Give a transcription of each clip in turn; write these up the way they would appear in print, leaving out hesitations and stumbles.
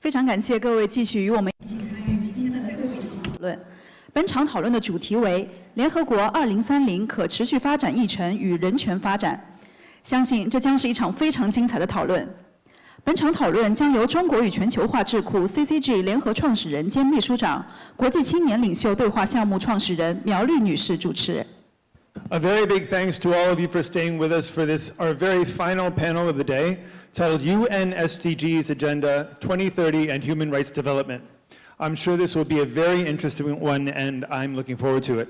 非常感谢各位继续与我们一起参与今天的最后一场讨论。本场讨论的主题为联合国2030可持续发展议程与人权发展。相信这将是一场非常精彩的讨论。本场讨论将由中国与全球化智库 CCG 联合创始人兼秘书长、国际青年领袖对话项目创始人苗绿女士主持。A very big thanks to all of you for staying with us for this, our very final panel of the day, titled UN SDGs Agenda 2030 and Human Rights Development. I'm sure this will be a very interesting one, and I'm looking forward to it.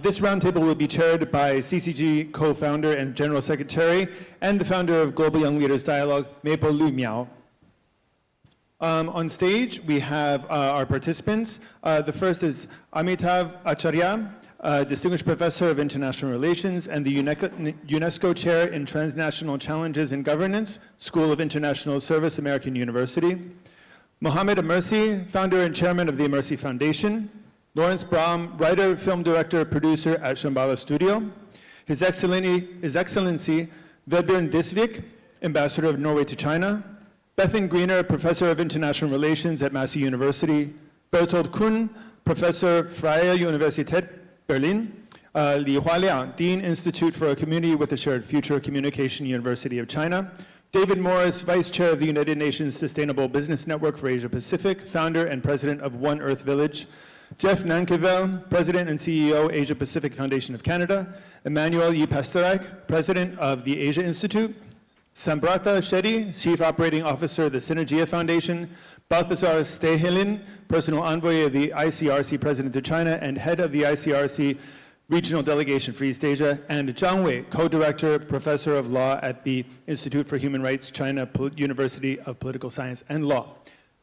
This roundtable will be chaired by CCG co-founder and general secretary, and the founder of Global Young Leaders Dialogue, Maple Lu Miao. On stage, we have our participants. The first is Amitav Acharya, Distinguished Professor of International Relations and the UNESCO Chair in Transnational Challenges in Governance, School of International Service, American University. Mohammed Amersi, Founder and Chairman of the Amersi Foundation. Lawrence Brahm, Writer, Film Director, Producer at Shambhala Studio. His Excellency Vebjørn Disvik, Ambassador of Norway to China. Bethan Greener, Professor of International Relations at Massey University. Bertold Kuhn, Professor, Freie Universität Berlin. Li Hualiang, Dean, Institute for a Community with a Shared Future, Communication, University of China. David Morris, Vice Chair of the United Nations Sustainable Business Network for Asia Pacific, founder and president of One Earth Village. Jeff Nankevel, President and CEO, Asia Pacific Foundation of Canada. Emmanuel E. Pasternak, President of the Asia Institute. Sambratha Shetty, Chief Operating Officer of the Synergia Foundation. Balthazar Stehelin, Personal Envoy of the ICRC President to China and Head of the ICRC Regional Delegation for East Asia, and Zhang Wei, Co-Director, Professor of Law at the Institute for Human Rights, China University of Political Science and Law.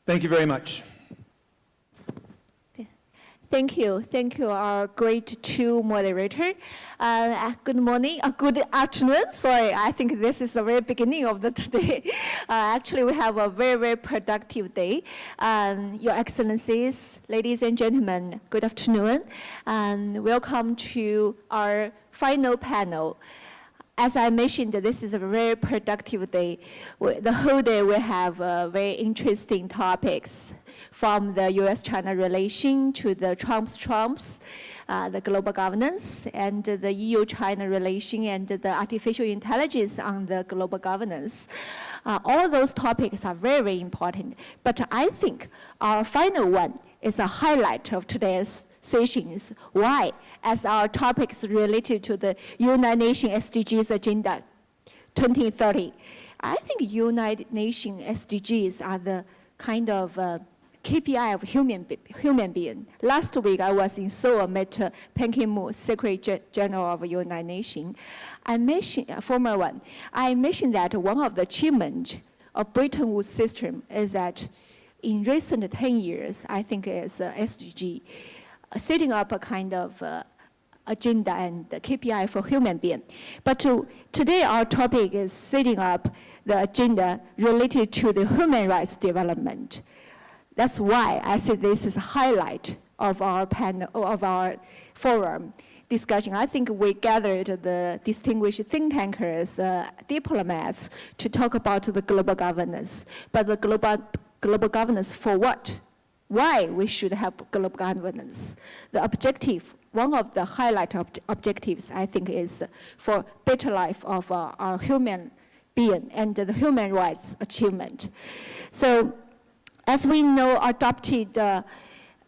Thank you very much. Thank you, our great two moderator. Good morning, good afternoon. Sorry, I think this is the very beginning of the today. Actually, we have a very, very productive day. Your Excellencies, ladies and gentlemen, good afternoon, and welcome to our final panel. As I mentioned, this is a very productive day. The whole day we have very interesting topics, from the US-China relation to the Trump's, the global governance, and the EU-China relation, and the artificial intelligence on the global governance. All those topics are very, very important. But I think our final one is a highlight of today's sessions. Why? As our topics related to the United Nations SDGs Agenda 2030. I think United Nations SDGs are the kind of KPI of human being. Last week I was in Seoul, met Ban Ki-moon, Secretary General of United Nations. I mentioned former one. I mentioned that one of the achievements of Bretton Woods system is that in recent 10 years, I think is SDG, setting up a kind of agenda and the KPI for human being. But today our topic is setting up the agenda related to the human rights development. That's why I said this is a highlight of our panel, of our forum discussion. I think we gathered the distinguished think tankers, diplomats, to talk about the global governance. But the global governance for what? Why we should have global governance? The objective, one of the highlight objectives, I think, is for better life of our human being and the human rights achievement. So, as we know, adopted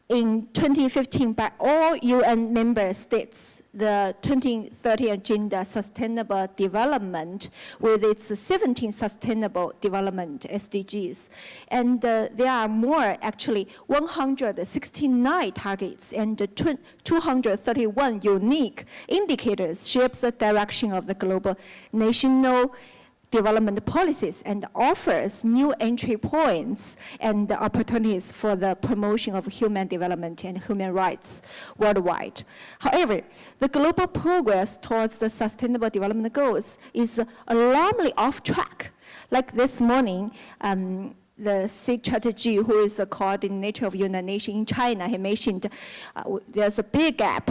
in 2015 by all UN member states, the 2030 Agenda Sustainable Development with its 17 Sustainable Development SDGs. And there are more, actually, 169 targets and 231 unique indicators shapes the direction of the global national development policies and offers new entry points and opportunities for the promotion of human development and human rights worldwide. However, the global progress towards the sustainable development goals is alarmingly off track. Like this morning, the Sig Chatterjee, who is the coordinator of United Nations in China, he mentioned there's a big gap.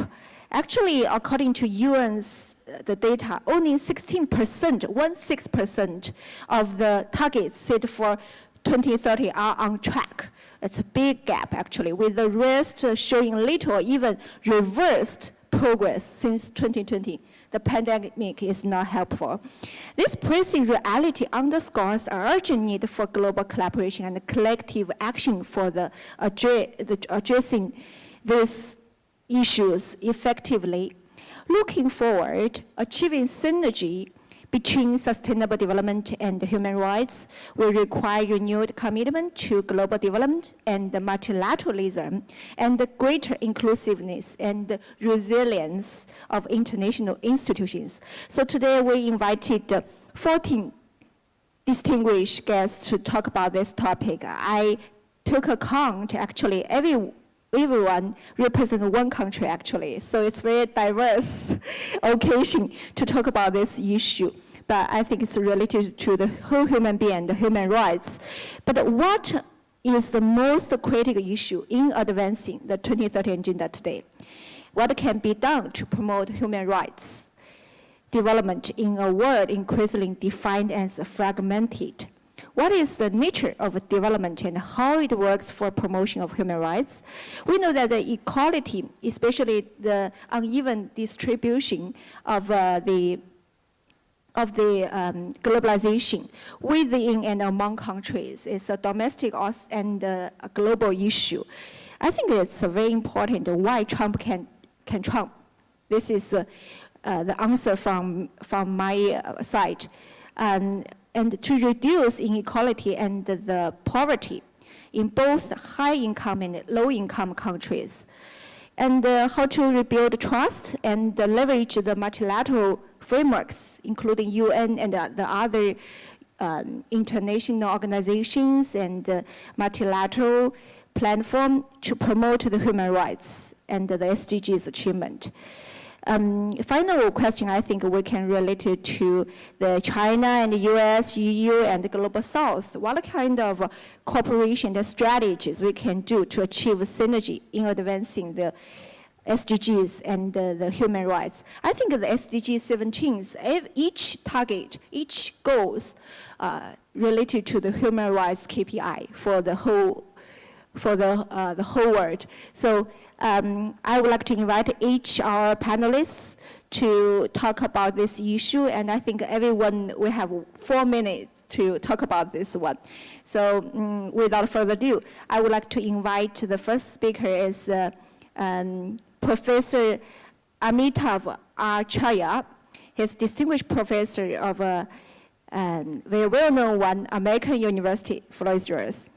Actually, according to UN's the data, only 16%, 16% of the targets set for 2030 are on track. It's a big gap, actually, with the rest showing little or even reversed progress since 2020. The pandemic is not helpful. This pressing reality underscores an urgent need for global collaboration and collective action for addressing these issues effectively. Looking forward, achieving synergy between sustainable development and human rights will require renewed commitment to global development and multilateralism and the greater inclusiveness and resilience of international institutions. So today we invited 14 distinguished guests to talk about this topic. I took account, actually, everyone represents one country, actually. So it's very diverse occasion to talk about this issue. But I think it's related to the whole human being and the human rights. But what is the most critical issue in advancing the 2030 agenda today? What can be done to promote human rights development in a world increasingly defined as fragmented? What is the nature of development and how it works for promotion of human rights? We know that the equality, especially the uneven distribution of the globalization within and among countries is a domestic and a global issue. I think it's very important why Trump can Trump. This is the answer from my side. And to reduce inequality and the poverty in both high-income and low-income countries, and how to rebuild trust and leverage the multilateral frameworks, including UN and the other international organizations and multilateral platform to promote the human rights and the SDGs achievement. Final question, I think we can relate it to the China and the US, EU, and the Global South. What kind of cooperation and strategies we can do to achieve synergy in advancing the SDGs and the human rights? I think the SDG 17, each target, each goals related to the human rights KPI for the whole world. So I would like to invite each our panelists to talk about this issue, and I think everyone will have 4 minutes to talk about this one. So without further ado, I would like to invite the first speaker is Professor Amitav Acharya. He's distinguished professor of a very well-known one, American University. Floor is yours.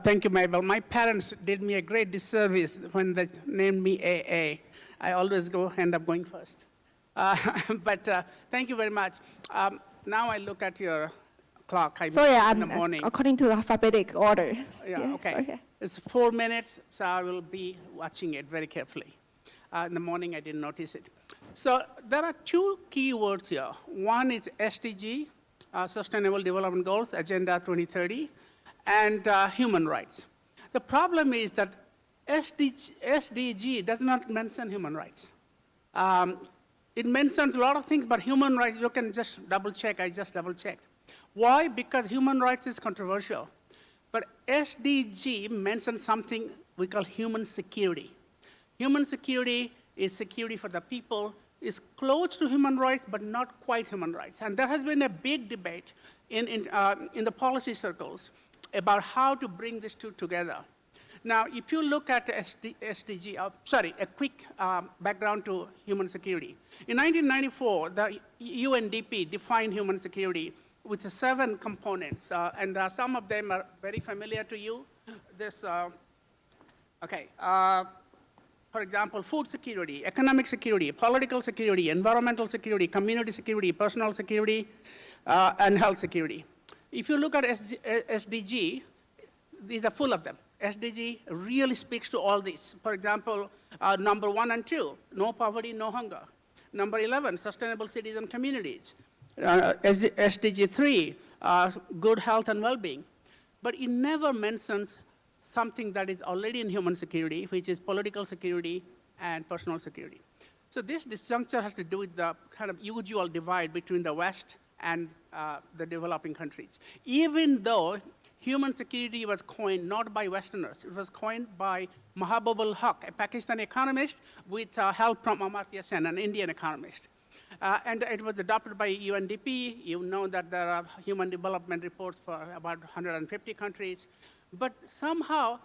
Thank you, Mabel. My parents did me a great disservice when they named me AA. I always end up going first. But thank you very much. Now I look at your clock. Sorry, in the morning. According to the alphabetic order. Yeah, okay. It's 4 minutes, so I will be watching it very carefully. In the morning, I didn't notice it. So there are 2 key words here. One is SDG, Sustainable Development Goals, Agenda 2030. And human rights. The problem is that SDG does not mention human rights. It mentions a lot of things, but human rights, you can just double check. I just double checked. Why? Because human rights is controversial. But SDG mentions something we call human security. Human security is security for the people, is close to human rights, but not quite human rights. And there has been a big debate in the policy circles about how to bring these two together. Now, if you look at SDG, a quick background to human security. In 1994, the UNDP defined human security with 7 components, and some of them are very familiar to you. This, for example, food security, economic security, political security, environmental security, community security, personal security, and health security. If you look at SDG, these are full of them. SDG really speaks to all these. For example, number 1 and 2, no poverty, no hunger. Number 11, sustainable citizen communities. SDG 3, good health and well-being. But it never mentions something that is already in human security, which is political security and personal security. So this disjuncture has to do with the kind of usual divide between the West and the developing countries. Even though human security was coined not by Westerners, it was coined by Mahabubul Haq, a Pakistani economist with help from Amartya Sen, an Indian economist. And it was adopted by UNDP. You know that there are human development reports for about 150 countries. But somehow,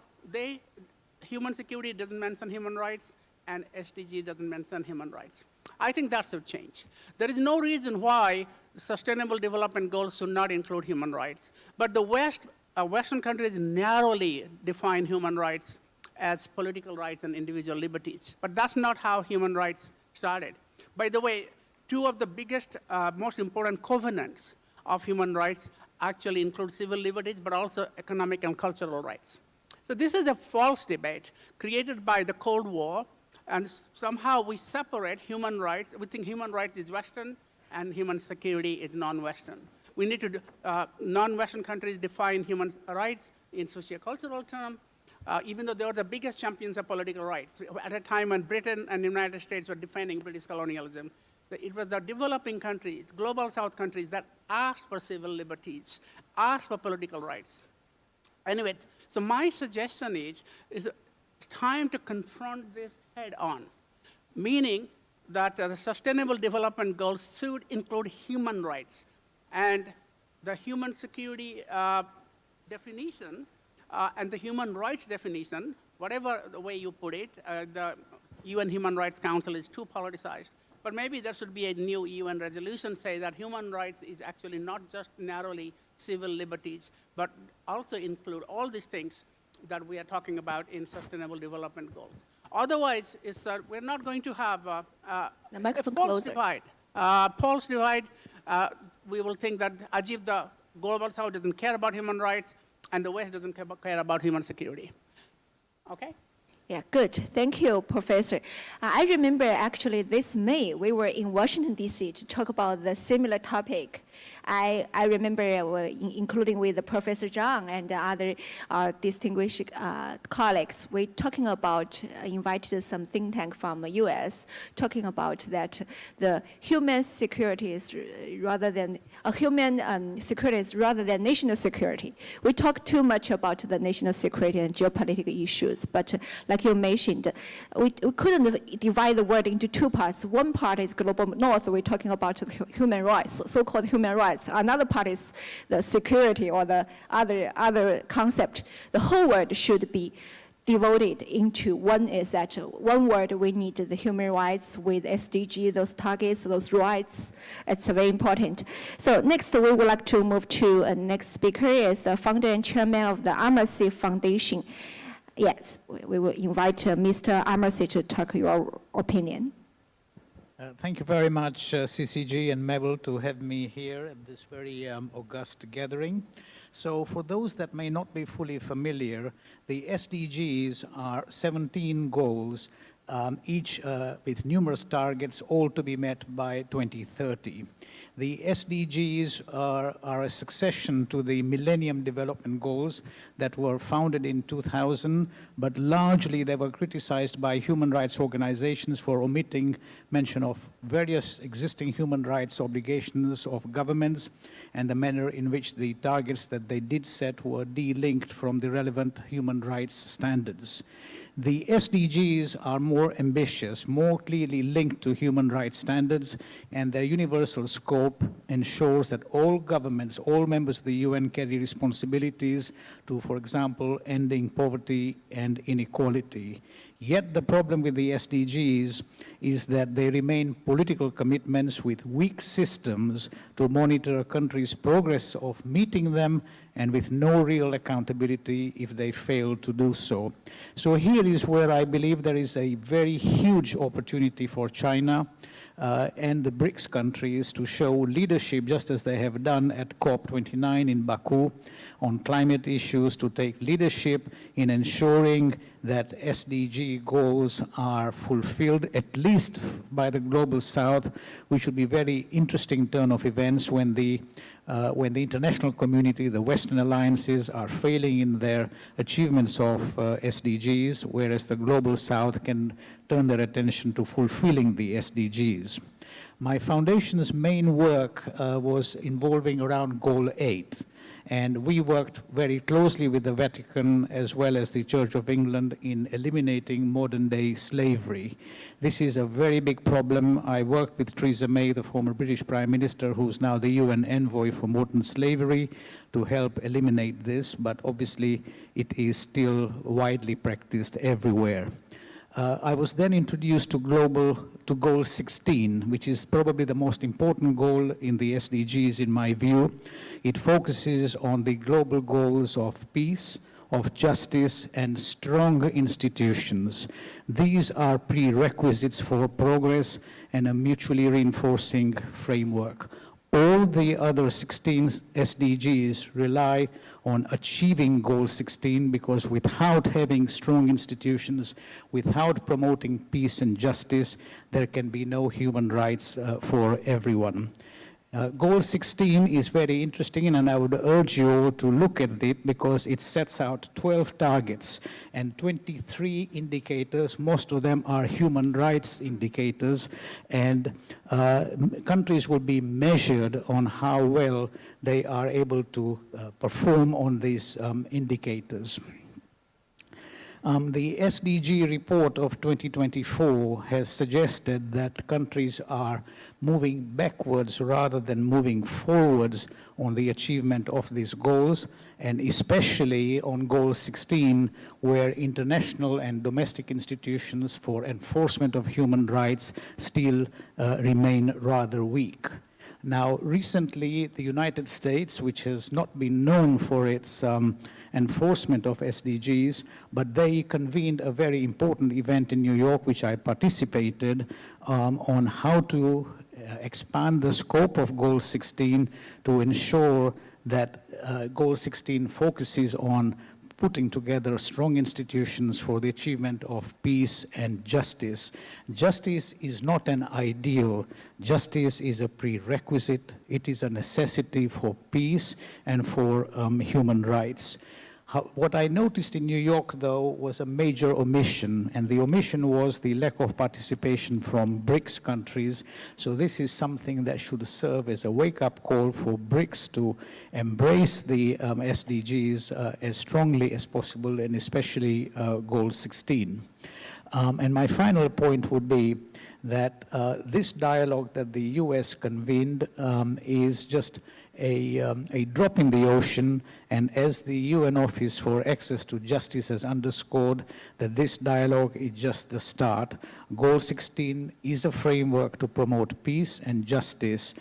human security doesn't mention human rights, and SDG doesn't mention human rights. I think that's a change. There is no reason why Sustainable Development Goals should not include human rights. But the Western countries narrowly define human rights as political rights and individual liberties. But that's not how human rights started. By the way, two of the biggest, most important covenants of human rights actually include civil liberties, but also economic and cultural rights. So this is a false debate created by the Cold War, and somehow we separate human rights. We think human rights is Western, and human security is non-Western. We need to, non-Western countries define human rights in sociocultural terms, even though they were the biggest champions of political rights. At a time when Britain and the United States were defending British colonialism, it was the developing countries, global South countries, that asked for civil liberties, asked for political rights. Anyway, so my suggestion is it's time to confront this head on, meaning that the Sustainable Development Goals should include human rights. And the human security definition and the human rights definition, whatever the way you put it, the UN Human Rights Council is too politicized. But maybe there should be a new UN resolution say that human rights is actually not just narrowly civil liberties, but also include all these things that we are talking about in Sustainable Development Goals. Otherwise, we're not going to have a false divide. False divide, we will think that Ajib, the global South, doesn't care about human rights, and the West doesn't care about human security. Okay? Yeah, good. Thank you, Professor. I remember actually this May, we were in Washington, D.C. to talk about the similar topic. I remember including with Professor Zhang and other distinguished colleagues, we talking about, invited some think tank from US, talking about that the human security is rather than, security is rather than national security. We talk too much about the national security and geopolitical issues, but like you mentioned, we couldn't divide the world into two parts. One part is global north, we're talking about human rights, so-called human rights. Another part is the security or the other concept. The whole world should be devoted into one is that one word we need the human rights with SDG, those targets, those rights. It's very important. So next we would like to move to next speaker is the founder and chairman of the Amartya Foundation. Yes, we will invite Mr. Amartya to talk your opinion. Thank you very much, CCG and Mabel, to have me here at this very august gathering. So for those that may not be fully familiar, the SDGs are 17 goals, each with numerous targets, all to be met by 2030. The SDGs are a succession to the Millennium Development Goals that were founded in 2000, but largely they were criticized by human rights organizations for omitting mention of various existing human rights obligations of governments and the manner in which the targets that they did set were de-linked from the relevant human rights standards. The SDGs are more ambitious, more clearly linked to human rights standards, and their universal scope ensures that all governments, all members of the UN carry responsibilities to, for example, ending poverty and inequality. Yet the problem with the SDGs is that they remain political commitments with weak systems to monitor a country's progress of meeting them and with no real accountability if they fail to do so. So here is where I believe there is a very huge opportunity for China and the BRICS countries to show leadership, just as they have done at COP29 in Baku on climate issues, to take leadership in ensuring that SDG goals are fulfilled, at least by the Global South, which would be a very interesting turn of events when the international community, the Western alliances, are failing in their achievements of SDGs, whereas the Global South can turn their attention to fulfilling the SDGs. My foundation's main work was involving around Goal 8. And we worked very closely with the Vatican as well as the Church of England in eliminating modern-day slavery. This is a very big problem. I worked with Theresa May, the former British Prime Minister, who's now the UN envoy for modern slavery, to help eliminate this, but obviously it is still widely practiced everywhere. I was then introduced to Goal 16, which is probably the most important goal in the SDGs in my view. It focuses on the global goals of peace, of justice, and strong institutions. These are prerequisites for progress and a mutually reinforcing framework. All the other 16 SDGs rely on achieving Goal 16 because without having strong institutions, without promoting peace and justice, there can be no human rights for everyone. Goal 16 is very interesting, and I would urge you all to look at it because it sets out 12 targets and 23 indicators. Most of them are human rights indicators, and countries will be measured on how well they are able to perform on these indicators. The SDG report of 2024 has suggested that countries are moving backwards rather than moving forwards on the achievement of these goals, and especially on Goal 16, where international and domestic institutions for enforcement of human rights still remain rather weak. Now, recently, the United States, which has not been known for its enforcement of SDGs, but they convened a very important event in New York, which I participated, on how to expand the scope of Goal 16 to ensure that Goal 16 focuses on putting together strong institutions for the achievement of peace and justice. Justice is not an ideal. Justice is a prerequisite. It is a necessity for peace and for human rights. What I noticed in New York, though, was a major omission, and the omission was the lack of participation from BRICS countries. So this is something that should serve as a wake-up call for BRICS to embrace the SDGs as strongly as possible, and especially Goal 16. And my final point would be that this dialogue that the US convened is just a drop in the ocean, and as the UN Office for Access to Justice has underscored, that this dialogue is just the start. Goal 16 is a framework to promote peace and justice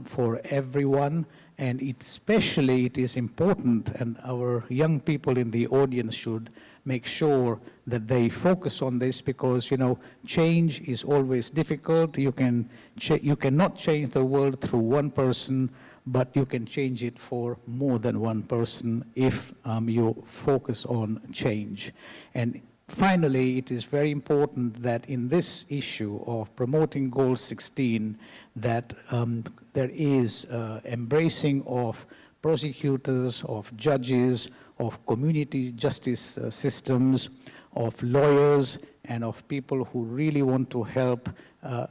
for everyone, and especially it is important, and our young people in the audience should make sure that they focus on this, because, you know, change is always difficult. You cannot change the world through one person, but you can change it for more than one person if you focus on change. And finally, it is very important that in this issue of promoting Goal 16, that there is embracing of prosecutors, of judges, of community justice systems, of lawyers, and of people who really want to help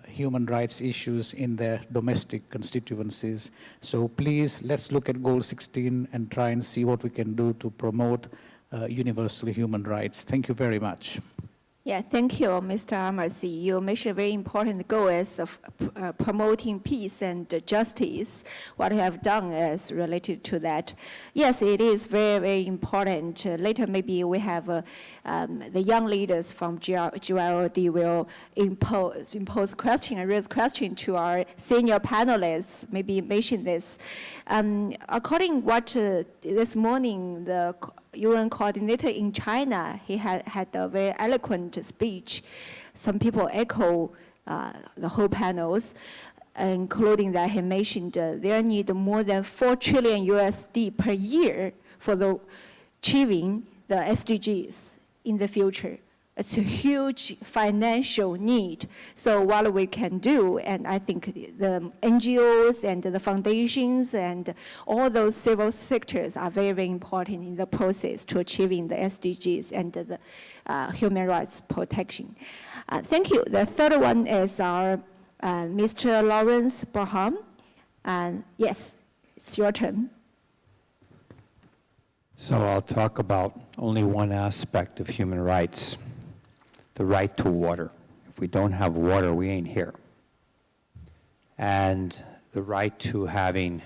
human rights issues in their domestic constituencies. So please, let's look at Goal 16 and try and see what we can do to promote universal human rights. Thank you very much. Yeah, thank you, Mr. Amarsi. You mentioned a very important goal as of promoting peace and justice. What you have done is related to that. Yes, it is very, very important. Later, maybe we have the young leaders from GYLD will impose question and raise question to our senior panelists, maybe mention this. According what this morning, the UN coordinator in China, he had a very eloquent speech. Some people echo the whole panels, including that he mentioned there need more than 4 trillion USD per year for achieving the SDGs in the future. It's a huge financial need. So what we can do, and I think the NGOs and the foundations and all those civil sectors are very, very important in the process to achieving the SDGs and the human rights protection. Thank you. The third one is our Mr. Lawrence Barham. And yes, it's your turn. So I'll talk about only one aspect of human rights, the right to water. If we don't have water, we ain't here. And the right to having,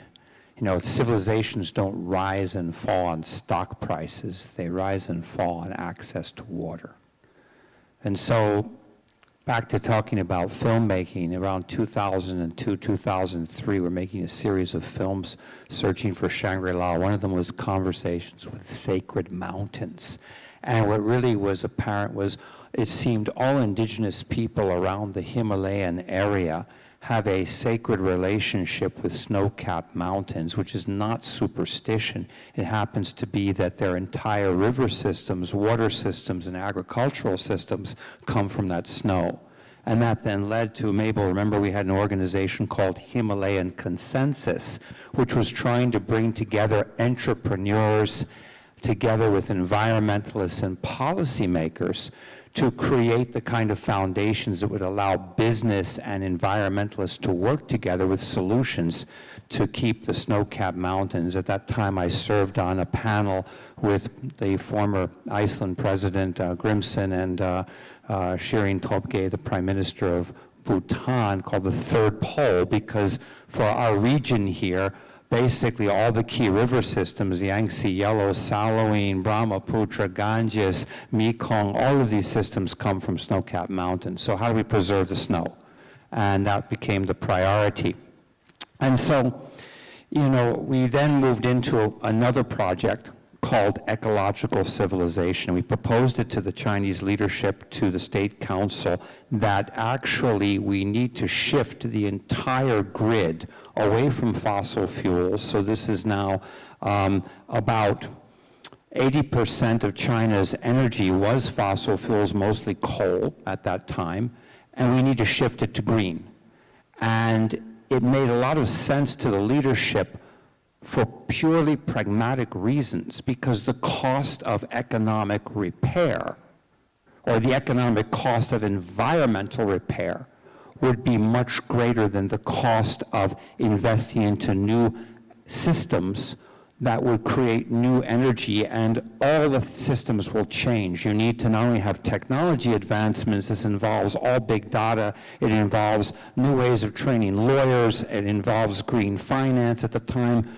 civilizations don't rise and fall on stock prices. They rise and fall on access to water. And so, back to talking about filmmaking, around 2002, 2003, we're making a series of films searching for Shangri-La. One of them was Conversations with Sacred Mountains. And what really was apparent was it seemed all indigenous people around the Himalayan area have a sacred relationship with snow-capped mountains, which is not superstition. It happens to be that their entire river systems, water systems, and agricultural systems come from that snow. And that then led to, Mabel, remember we had an organization called Himalayan Consensus, which was trying to bring together entrepreneurs together with environmentalists and policymakers to create the kind of foundations that would allow business and environmentalists to work together with solutions to keep the snow-capped mountains. At that time, I served on a panel with the former Iceland president, Grimson, and Shirin Topge, the prime minister of Bhutan, called the Third Pole, because for our region here, basically all the key river systems, Yangtze, Yellow, Salween, Brahmaputra, Ganges, Mekong, all of these systems come from snow-capped mountains. So how do we preserve the snow? And that became the priority. And so, we then moved into another project called Ecological Civilization. We proposed it to the Chinese leadership, to the State Council, that actually we need to shift the entire grid away from fossil fuels. So this is now about 80% of China's energy was fossil fuels, mostly coal at that time, and we need to shift it to green. And it made a lot of sense to the leadership for purely pragmatic reasons, because the cost of economic repair, or the economic cost of environmental repair, would be much greater than the cost of investing into new systems that would create new energy, and all the systems will change. You need to not only have technology advancements, this involves all big data, it involves new ways of training lawyers, it involves green finance. At the time,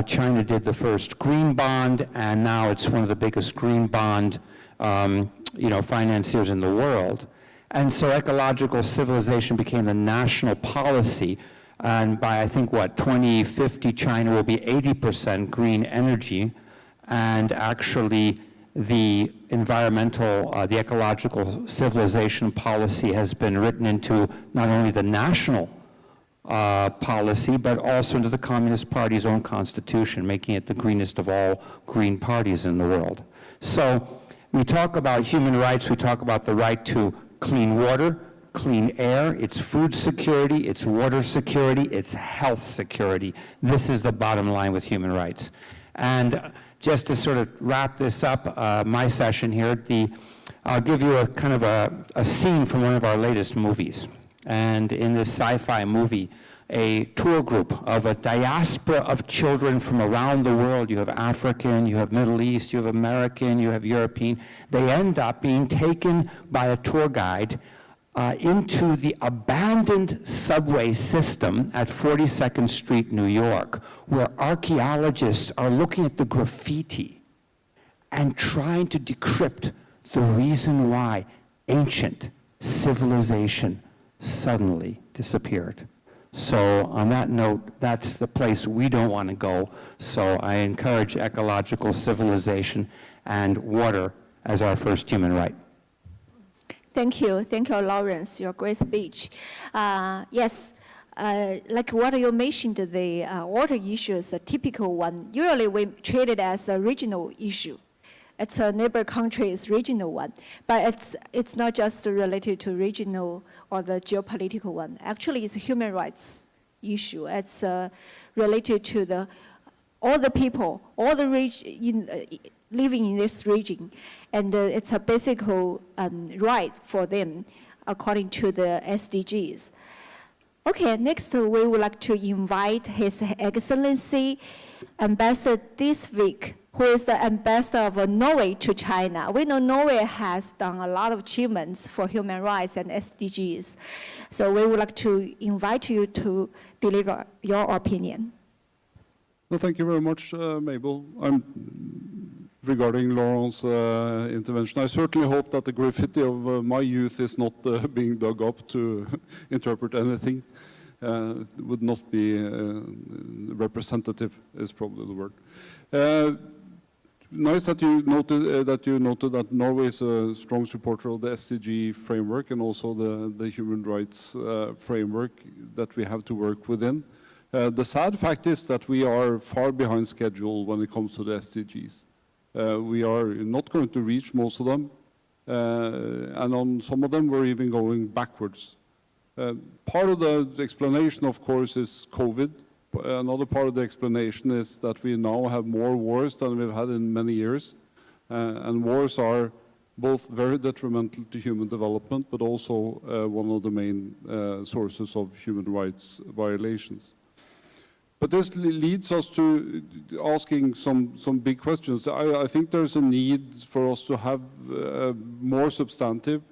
China did the first green bond, and now it's one of the biggest green bond financiers in the world. And so ecological civilization became the national policy. And by, I think, 2050, China will be 80% green energy. And actually, the the ecological civilization policy has been written into not only the national policy, but also into the Communist Party's own constitution, making it the greenest of all green parties in the world. So we talk about human rights, we talk about the right to clean water, clean air, it's food security, it's water security, it's health security. This is the bottom line with human rights. And just to sort of wrap this up, my session here, I'll give you a kind of a scene from one of our latest movies. And in this sci-fi movie, a tour group of a diaspora of children from around the world, you have African, you have Middle East, you have American, you have European, they end up being taken by a tour guide into the abandoned subway system at 42nd Street, New York, where archaeologists are looking at the graffiti and trying to decrypt the reason why ancient civilization suddenly disappeared. So on that note, that's the place we don't want to go. So I encourage ecological civilization and water as our first human right. Thank you, Lawrence, your great speech. Yes, like what you mentioned, the water issue is a typical one. Usually we treat it as a regional issue. It's a neighbor country's regional one, but it's not just related to regional or the geopolitical one. Actually, it's a human rights issue. It's related to all the people, all the living in this region, and it's a basic right for them according to the SDGs. Okay, next we would like to invite His Excellency Ambassador this week, who is the ambassador of Norway to China. We know Norway has done a lot of achievements for human rights and SDGs. So we would like to invite you to deliver your opinion. Well, thank you very much, Mabel. Regarding Laurent's intervention, I certainly hope that the graffiti of my youth is not being dug up to interpret anything. Would not be representative, is probably the word. Nice that you noted that Norway is a strong supporter of the SDG framework and also the human rights framework that we have to work within. The sad fact is that we are far behind schedule when it comes to the SDGs. We are not going to reach most of them, and on some of them we're even going backwards. Part of the explanation, of course, is COVID. Another part of the explanation is that we now have more wars than we've had in many years, and wars are both very detrimental to human development, but also one of the main sources of human rights violations. But this leads us to asking some big questions. I think there's a need for us to have more substantive,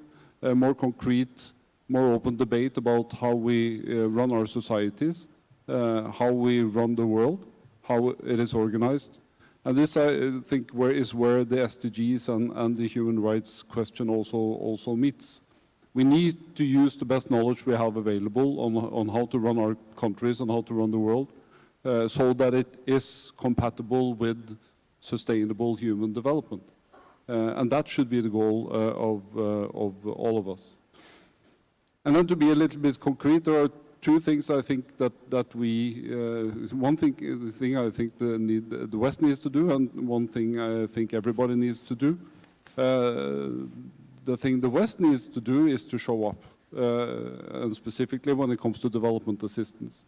more concrete, more open debate about how we run our societies, how we run the world, how it is organized. And this, I think, is where the SDGs and the human rights question also meets. We need to use the best knowledge we have available on how to run our countries and how to run the world, so that it is compatible with sustainable human development. And that should be the goal of all of us. And then to be a little bit concrete, there are two things I think that we, one thing I think the West needs to do, and one thing I think everybody needs to do. The thing the West needs to do is to show up, and specifically when it comes to development assistance.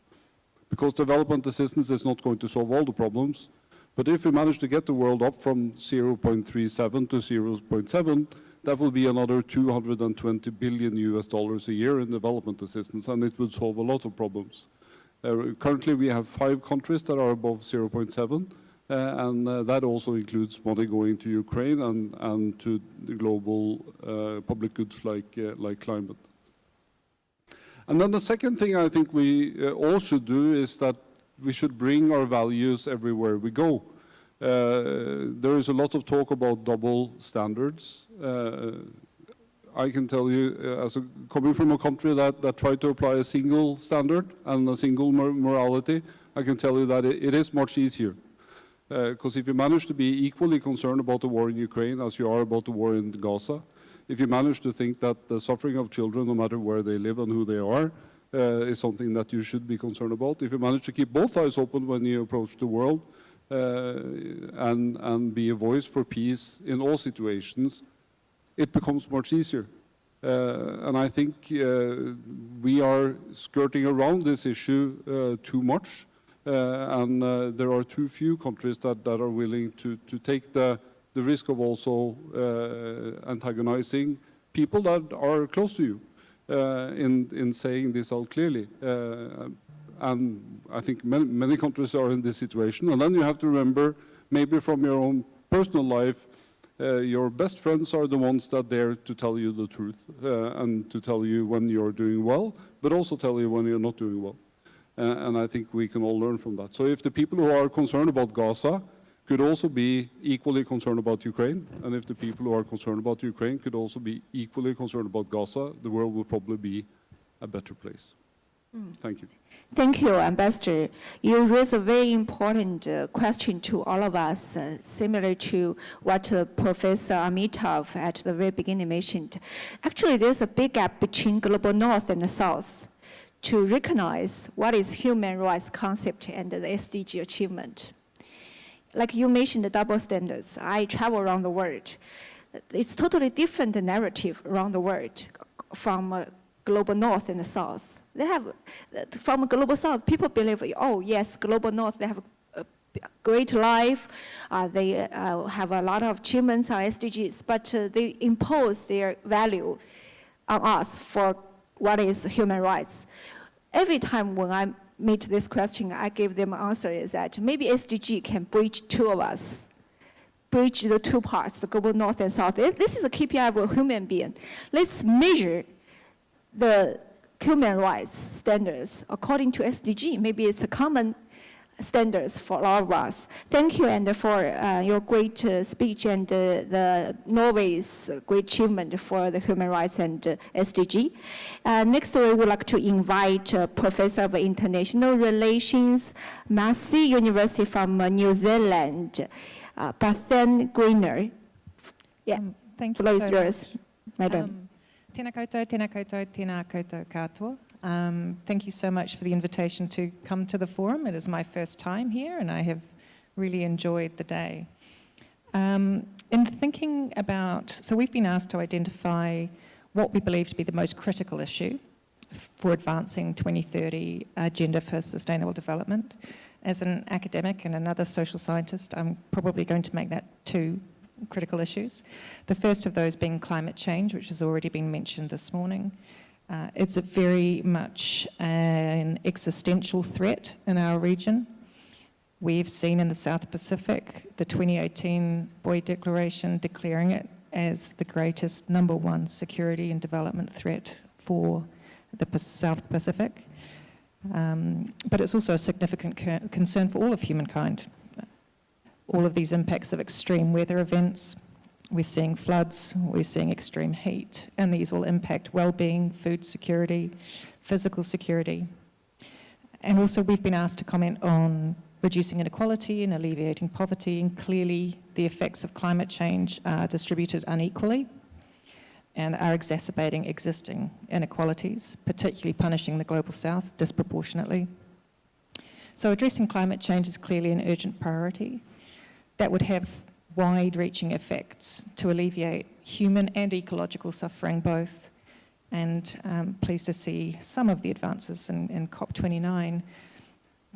Because development assistance is not going to solve all the problems, but if we manage to get the world up from 0.37 to 0.7, that will be another $220 billion a year in development assistance, and it would solve a lot of problems. Currently, we have 5 countries that are above 0.7, and that also includes money going to Ukraine and to the global public goods like climate. And then the second thing I think we all should do is that we should bring our values everywhere we go. There is a lot of talk about double standards. I can tell you, coming from a country that tried to apply a single standard and a single morality, I can tell you that it is much easier. Because if you manage to be equally concerned about the war in Ukraine as you are about the war in Gaza, if you manage to think that the suffering of children, no matter where they live and who they are, is something that you should be concerned about, if you manage to keep both eyes open when you approach the world, and be a voice for peace in all situations, it becomes much easier. And I think we are skirting around this issue too much, and there are too few countries that are willing to take the risk of also antagonizing people that are close to you in saying this out clearly. And I think many countries are in this situation. And then you have to remember, maybe from your own personal life, your best friends are the ones that dare to tell you the truth and to tell you when you're doing well, but also tell you when you're not doing well. And I think we can all learn from that. So if the people who are concerned about Gaza could also be equally concerned about Ukraine, and if the people who are concerned about Ukraine could also be equally concerned about Gaza, the world will probably be a better place. Thank you. Thank you, Ambassador. You raise a very important question to all of us, similar to what Professor Amitav at the very beginning mentioned. Actually, there's a big gap between global north and the south to recognize what is human rights concept and the SDG achievement. Like you mentioned, the double standards. I travel around the world. It's totally different narrative around the world from global north and the south. They have, from global south, people believe, oh yes, global north, they have a great life, they have a lot of achievements on SDGs, but they impose their value on us for what is human rights. every time when I meet this question, I give them an answer is that maybe SDG can bridge two of us, bridge the two parts, the global north and south. This is a KPI of a human being. Let's measure the human rights standards according to SDG. Maybe it's a common standards for all of us. Thank you, and for your great speech and the Norway's great achievement for the human rights and SDG. Next, we would like to invite Professor of International Relations, Massey University from New Zealand, Bethan Greener. Yeah, Thank you floor is so yours, much. madam. Tēnā koutou, tēnā koutou, tēnā koutou katoa. Thank you so much for the invitation to come to the forum. It is my first time here and I have really enjoyed the day. In thinking about, so we've been asked to identify what we believe to be the most critical issue for advancing 2030 Agenda for Sustainable Development. As an academic and another social scientist, I'm probably going to make that two critical issues. The first of those being climate change, which has already been mentioned this morning. It's a very much an existential threat in our region. We've seen in the South Pacific the 2018 Boy Declaration declaring it as the greatest #1 security and development threat for the South Pacific. But it's also a significant concern for all of humankind. All of these impacts of extreme weather events, we're seeing floods, we're seeing extreme heat, and these all impact well-being, food security, physical security. And also we've been asked to comment on reducing inequality and alleviating poverty, and clearly the effects of climate change are distributed unequally and are exacerbating existing inequalities, particularly punishing the Global South disproportionately. So addressing climate change is clearly an urgent priority that would have wide-reaching effects to alleviate human and ecological suffering both, and pleased to see some of the advances in COP29.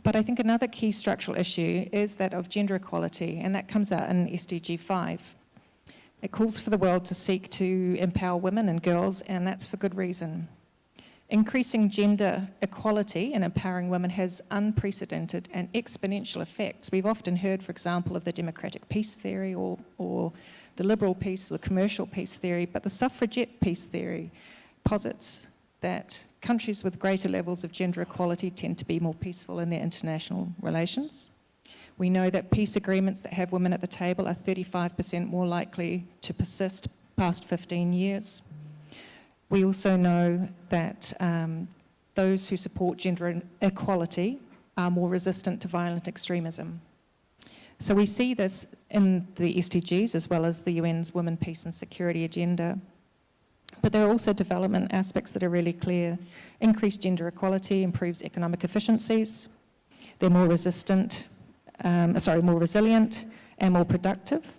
But I think another key structural issue is that of gender equality, and that comes out in SDG 5. It calls for the world to seek to empower women and girls, and that's for good reason. Increasing gender equality and empowering women has unprecedented and exponential effects. We've often heard, for example, of the democratic peace theory or the liberal peace or the commercial peace theory, but the suffragette peace theory posits that countries with greater levels of gender equality tend to be more peaceful in their international relations. We know that peace agreements that have women at the table are 35% more likely to persist past 15 years. We also know that those who support gender equality are more resistant to violent extremism. So we see this in the SDGs as well as the UN's Women, Peace and Security Agenda. But there are also development aspects that are really clear. Increased gender equality improves economic efficiencies. They're more resilient and more productive.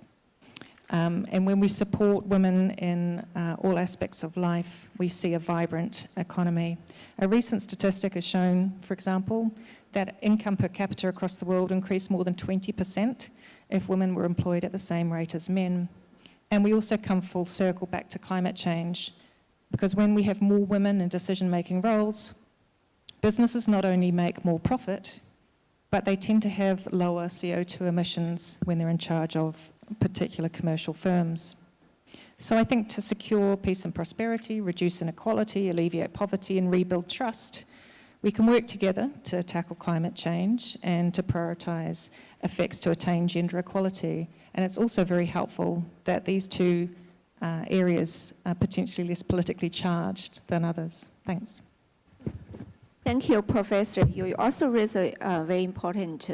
And when we support women in all aspects of life, we see a vibrant economy. A recent statistic has shown, for example, that income per capita across the world increased more than 20% if women were employed at the same rate as men. And we also come full circle back to climate change, because when we have more women in decision-making roles, businesses not only make more profit, but they tend to have lower CO2 emissions when they're in charge of particular commercial firms. So I think to secure peace and prosperity, reduce inequality, alleviate poverty and rebuild trust, we can work together to tackle climate change and to prioritise effects to attain gender equality. And it's also very helpful that these two areas are potentially less politically charged than others. Thanks. Thank you, Professor. You also raised a very important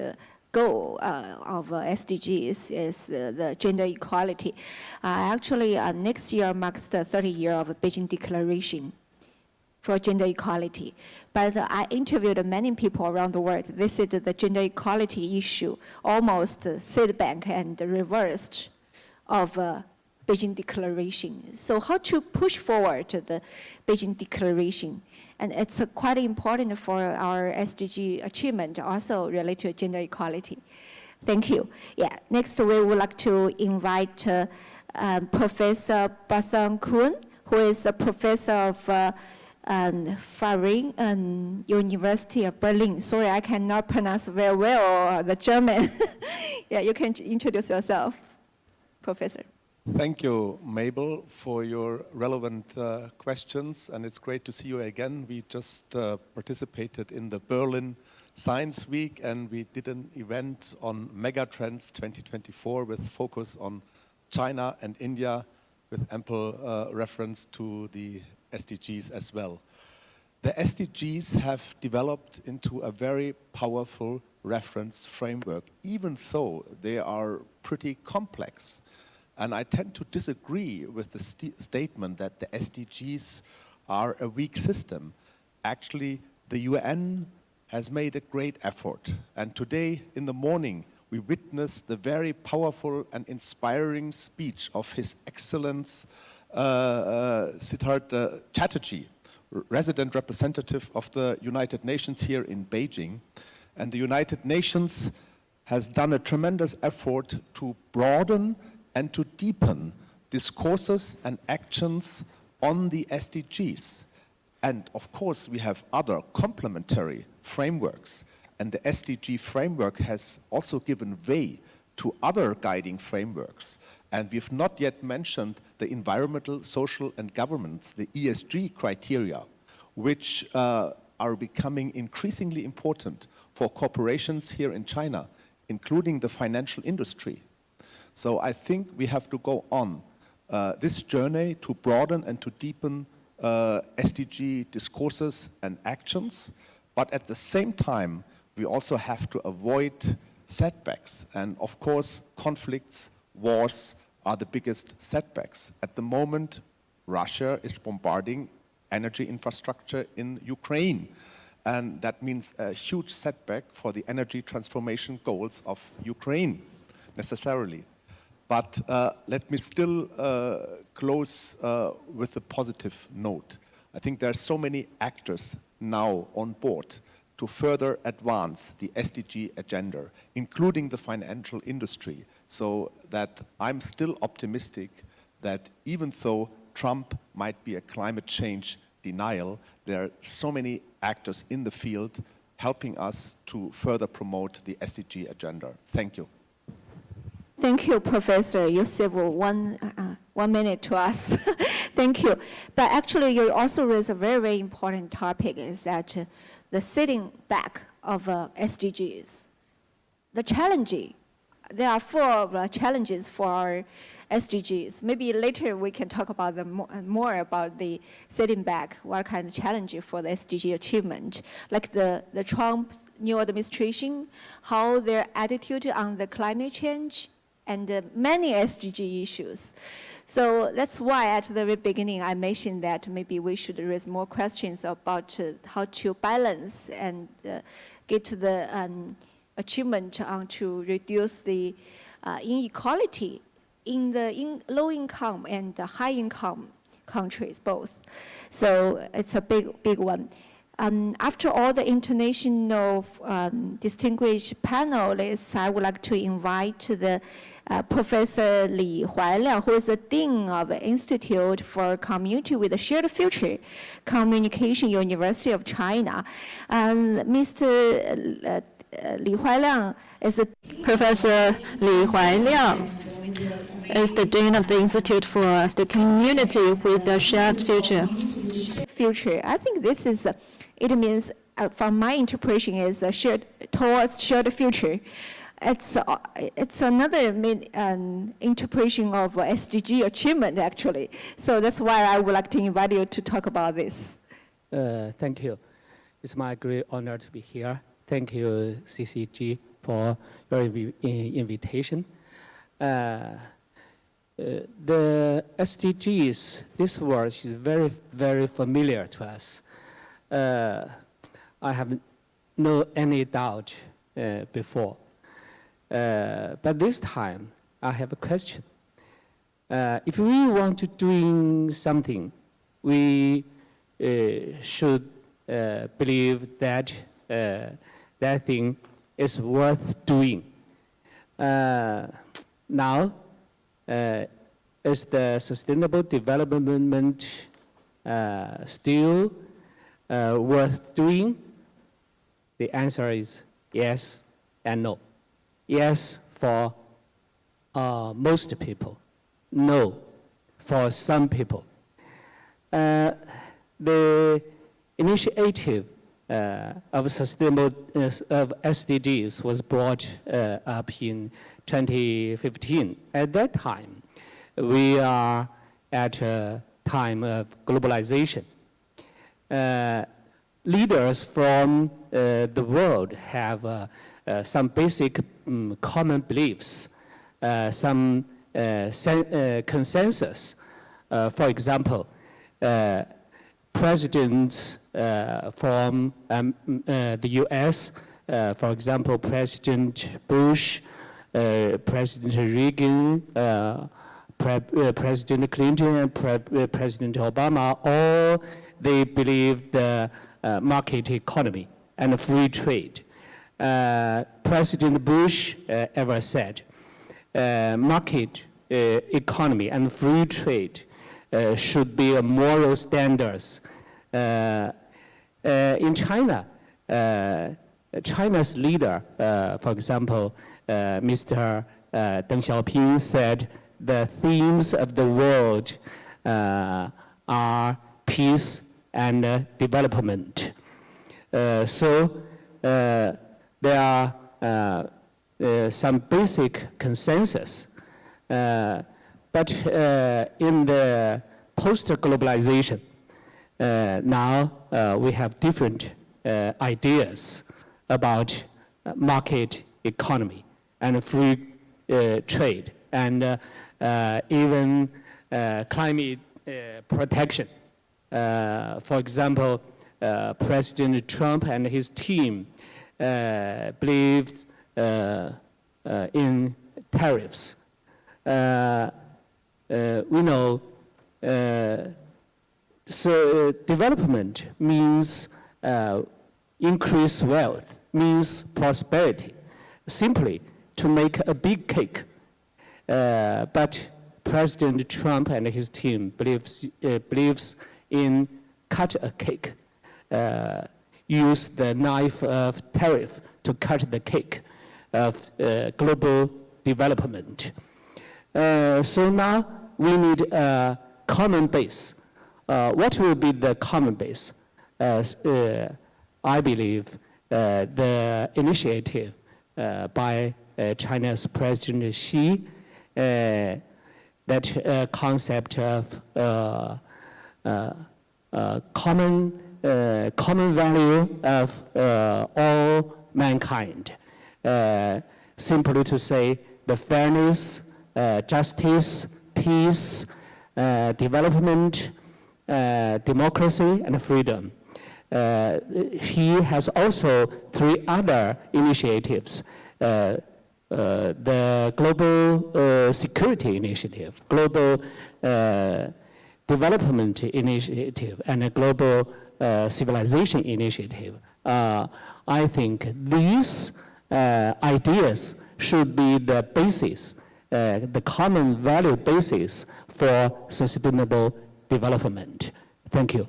goal of SDGs is the gender equality. Actually, next year marks the 30th year of Beijing Declaration for gender equality. But I interviewed many people around the world. They said that the gender equality issue almost setback and reversed of Beijing Declaration. So how to push forward the Beijing Declaration? And it's quite important for our SDG achievement, also related to gender equality. Thank you. Yeah. Next, we would like to invite Professor Bethan Kuhn, who is a professor of Farin University of Berlin. Sorry, I cannot pronounce very well the German. Yeah, you can introduce yourself, Professor. Thank you, Mabel, for your relevant questions, and it's great to see you again. We just participated in the Berlin Science Week, and we did an event on Megatrends 2024 with focus on China and India, with ample reference to the SDGs as well. The SDGs have developed into a very powerful reference framework, even though they are pretty complex. And I tend to disagree with the statement that the SDGs are a weak system. Actually, the UN has made a great effort. And today in the morning, we witnessed the very powerful and inspiring speech of His Excellency Siddhartha Chatterjee, resident representative of the United Nations here in Beijing. And the United Nations has done a tremendous effort to broaden and to deepen discourses and actions on the SDGs. And of course, we have other complementary frameworks. And the SDG framework has also given way to other guiding frameworks. And we've not yet mentioned the environmental, social, and governance, the ESG criteria, which are becoming increasingly important for corporations here in China, including the financial industry. So I think we have to go on this journey to broaden and to deepen SDG discourses and actions, but at the same time, we also have to avoid setbacks. And of course, conflicts, wars are the biggest setbacks. At the moment, Russia is bombarding energy infrastructure in Ukraine. And that means a huge setback for the energy transformation goals of Ukraine, necessarily. But let me still close with a positive note. I think there are so many actors now on board to further advance the SDG agenda, including the financial industry, so that I'm still optimistic that even though Trump might be a climate change denial, there are so many actors in the field helping us to further promote the SDG agenda. Thank you. Thank you, Professor. You saved 1 minute to us. Thank you. But actually, you also raised a very, very important topic, is that the sitting back of SDGs. The challenge, there are 4 challenges for our SDGs. Maybe later we can talk about more about the sitting back, what kind of challenge for the SDG achievement, like the Trump new administration, how their attitude on the climate change, and many SDG issues. So that's why at the very beginning I mentioned that maybe we should raise more questions about how to balance and get to the achievement to reduce the inequality in the low income and the high income countries both. So it's a big one. After all the international distinguished panelists, I would like to invite the Professor Li Huailiang, who is the Dean of the Institute for Community with a Shared Future, Communication University of China. Mr. Li Huailiang is Professor Li Huailiang is the Dean of the Institute for the Community with a Shared Future. I think this is, it means, from my interpretation, is towards shared future. It's another interpretation of SDG achievement, actually. So that's why I would like to invite you to talk about this. Thank you. It's my great honor to be here. Thank you, CCG, for your invitation. The SDGs, this word is very, very familiar to us. I have no any doubt before. But this time, I have a question. If we want to do something, we should believe that that thing is worth doing. Now, is the sustainable development still worth doing? The answer is yes and no. Yes for most people, no for some people. The initiative of sustainable of SDGs was brought up in 2015. At that time, we are at a time of globalization. Leaders from the world have some basic common beliefs, some consensus. For example, presidents from the US, for example, President Bush, President Reagan, President Clinton, and President Obama, all they believe the market economy and free trade. President Bush ever said, market economy and free trade should be moral standards. In China, China's leader, for example, Mr. Deng Xiaoping said the themes of the world are peace and development. So there are some basic consensus. But in the post-globalization, now we have different ideas about market economy and free trade and even climate protection. For example, President Trump and his team believed in tariffs. We know so development means increase wealth, means prosperity, simply to make a big cake. But President Trump and his team believes in cut a cake, use the knife of tariff to cut the cake of global development. So now we need a common base. What will be the common base? I believe the initiative by China's President Xi, that concept of common value of all mankind. Simply to say the fairness, justice, peace, development, democracy, and freedom. He has also 3 other initiatives. The Global Security Initiative, Global Development Initiative, and the Global Civilization Initiative. I think these ideas should be the basis, the common value basis for sustainable development. Thank you.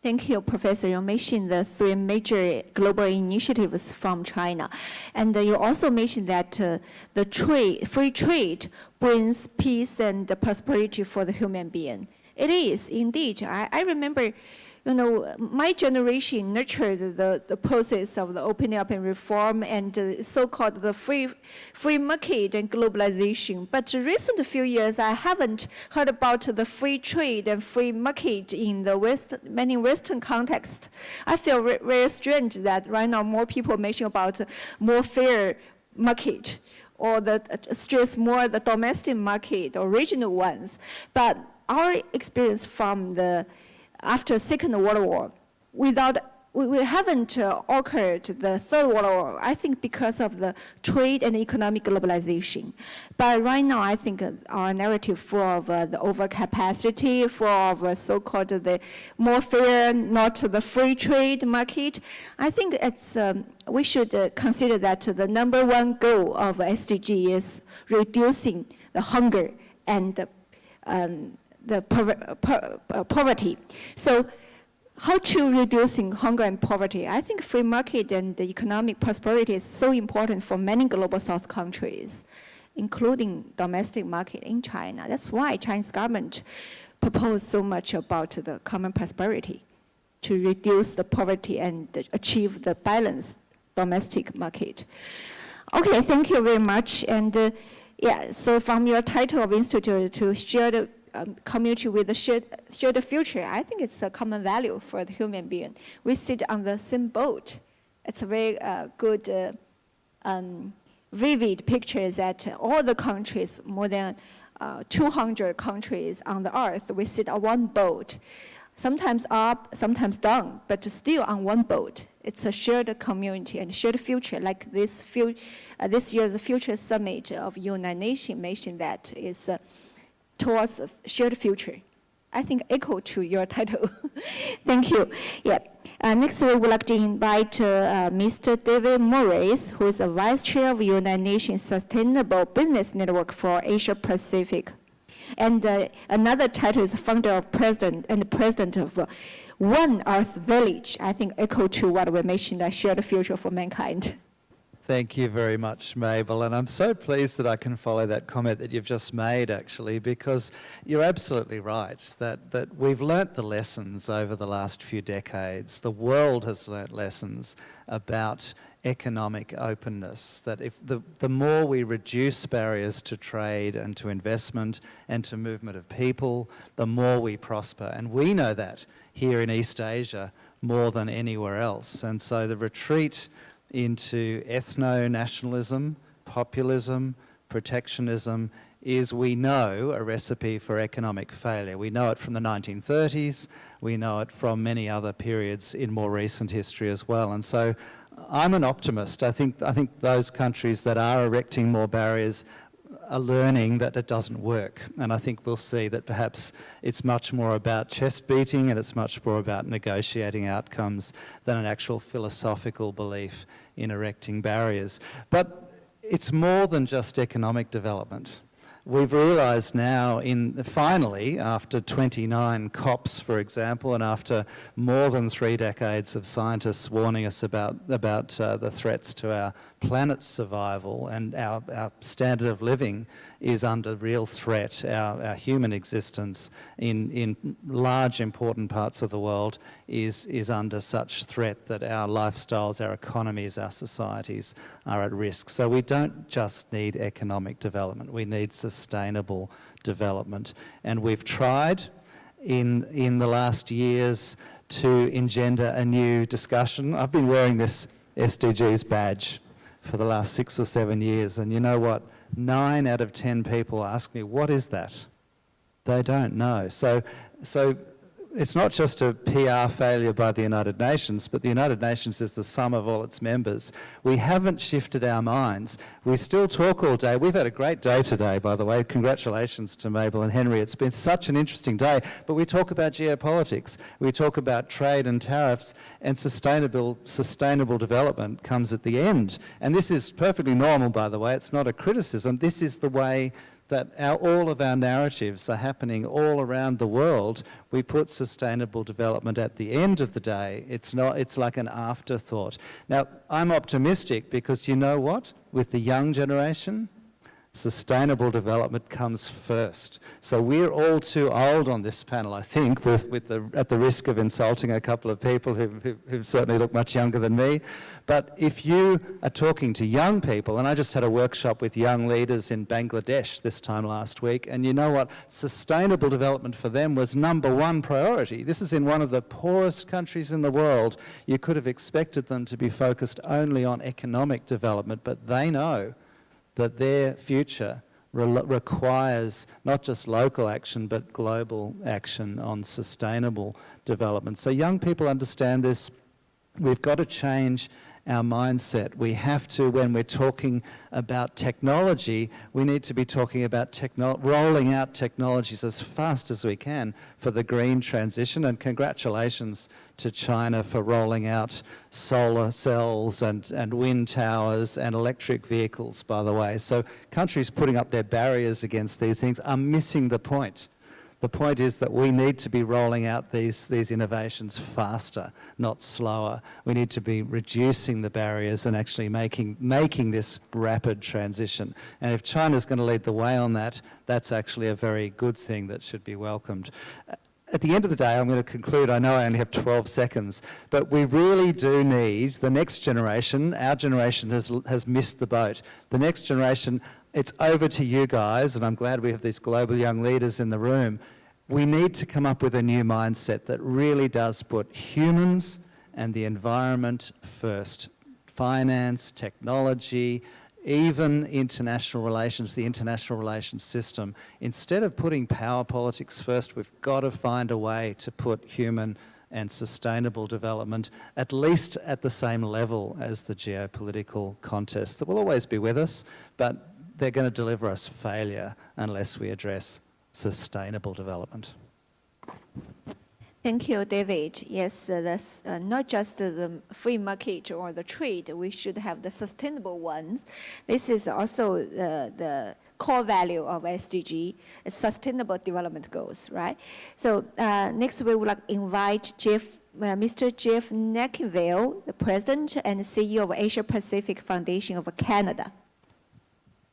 Thank you, Professor. You mentioned the 3 major global initiatives from China. And you also mentioned that the free trade brings peace and prosperity for the human being. It is, indeed. I remember, my generation nurtured the process of the opening up and reform and so-called the free market and globalization. But the recent few years, I haven't heard about the free trade and free market in the many Western contexts. I feel very strange that right now more people mention about more fair market or stress more the domestic market or regional ones. But our experience from after Second World War, we haven't occurred the Third World War, I think because of the trade and economic globalization. But right now, I think our narrative full of the overcapacity, full of so-called the more fair, not the free trade market, I think it's, we should consider that the #1 goal of SDG is reducing the hunger and the poverty. So how to reducing hunger and poverty. I think free market and the economic prosperity is so important for many global South countries, including domestic market in China. That's why Chinese government proposed so much about the common prosperity to reduce the poverty and achieve the balanced domestic market. Okay, thank you very much. And yeah, so from your title of institute to share the community with the shared future, I think it's a common value for the human being. We sit on the same boat. It's a very good, vivid picture that all the countries, more than 200 countries on the earth, we sit on one boat. Sometimes up, sometimes down, but still on one boat. It's a shared community and shared future, like this year's Future Summit of United Nations mentioned that is towards a shared future. I think echo to your title. Thank you. Yeah. Next, we would like to invite Mr. David Morris, who is a Vice Chair of United Nations Sustainable Business Network for Asia Pacific. And another title is founder of president of One Earth Village. I think echo to what we mentioned, a shared future for mankind. Thank you very much, Mabel, and I'm so pleased that I can follow that comment that you've just made, actually, because you're absolutely right that we've learnt the lessons over the last few decades. The world has learnt lessons about economic openness, that if the more we reduce barriers to trade and to investment and to movement of people, the more we prosper. And we know that here in East Asia more than anywhere else. And so the retreat into ethno-nationalism, populism, protectionism is, we know, a recipe for economic failure. We know it from the 1930s, we know it from many other periods in more recent history as well. And so I'm an optimist. I think those countries that are erecting more barriers are learning that it doesn't work. And I think we'll see that perhaps it's much more about chest beating and it's much more about negotiating outcomes than an actual philosophical belief in erecting barriers. But it's more than just economic development. We've realised now, finally, after 29 COPs, for example, and after more than 3 decades of scientists warning us about the threats to our planet's survival and our standard of living is under real threat, our human existence in large important parts of the world is under such threat that our lifestyles, our economies, our societies are at risk. So we don't just need economic development, we need sustainable development. And we've tried in the last years to engender a new discussion. I've been wearing this SDGs badge for the last 6 or 7 years, and you know what? 9 out of 10 people ask me, what is that? They don't know. So it's not just a PR failure by the United Nations, but the United Nations is the sum of all its members. We haven't shifted our minds. We still talk all day. We've had a great day today, by the way. Congratulations to Mabel and Henry. It's been such an interesting day. But we talk about geopolitics. We talk about trade and tariffs, and sustainable development comes at the end. And this is perfectly normal, by the way. It's not a criticism. This is the way that all of our narratives are happening all around the world. We put sustainable development at the end of the day. It's like an afterthought. Now, I'm optimistic because you know what? With the young generation, sustainable development comes first. So we're all too old on this panel, I think, at the risk of insulting a couple of people who certainly look much younger than me. But if you are talking to young people, and I just had a workshop with young leaders in Bangladesh this time last week, and you know what? Sustainable development for them was #1 priority. This is in one of the poorest countries in the world. You could have expected them to be focused only on economic development, but they know that their future requires not just local action, but global action on sustainable development. So young people understand this. We've got to change our mindset. We have to, when we're talking about technology, we need to be talking about rolling out technologies as fast as we can for the green transition. And congratulations to China for rolling out solar cells and wind towers and electric vehicles, by the way. So countries putting up their barriers against these things are missing the point. The point is that we need to be rolling out these innovations faster, not slower. We need to be reducing the barriers and actually making this rapid transition. And if China's going to lead the way on that, that's actually a very good thing that should be welcomed. At the end of the day, I'm going to conclude, I know I only have 12 seconds, but we really do need the next generation. Our generation has missed the boat. The next generation, it's over to you guys, and I'm glad we have these global young leaders in the room. We need to come up with a new mindset that really does put humans and the environment first. Finance, technology, even international relations, the international relations system. Instead of putting power politics first, we've got to find a way to put human and sustainable development at least at the same level as the geopolitical contest that will always be with us, but they're going to deliver us failure unless we address sustainable development. Thank you, David. Yes, that's not just the free market or the trade. We should have the sustainable ones. This is also the core value of SDG, sustainable development goals, right? So next we would like to invite Mr. Jeff Neckenville, the President and CEO of Asia Pacific Foundation of Canada.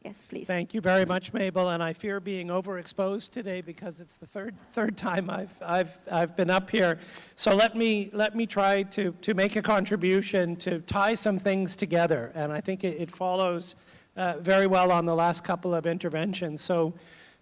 Yes, please. Thank you very much, Mabel. And I fear being overexposed today because it's the third time I've been up here. So let me try to make a contribution to tie some things together. And I think it follows very well on the last couple of interventions. So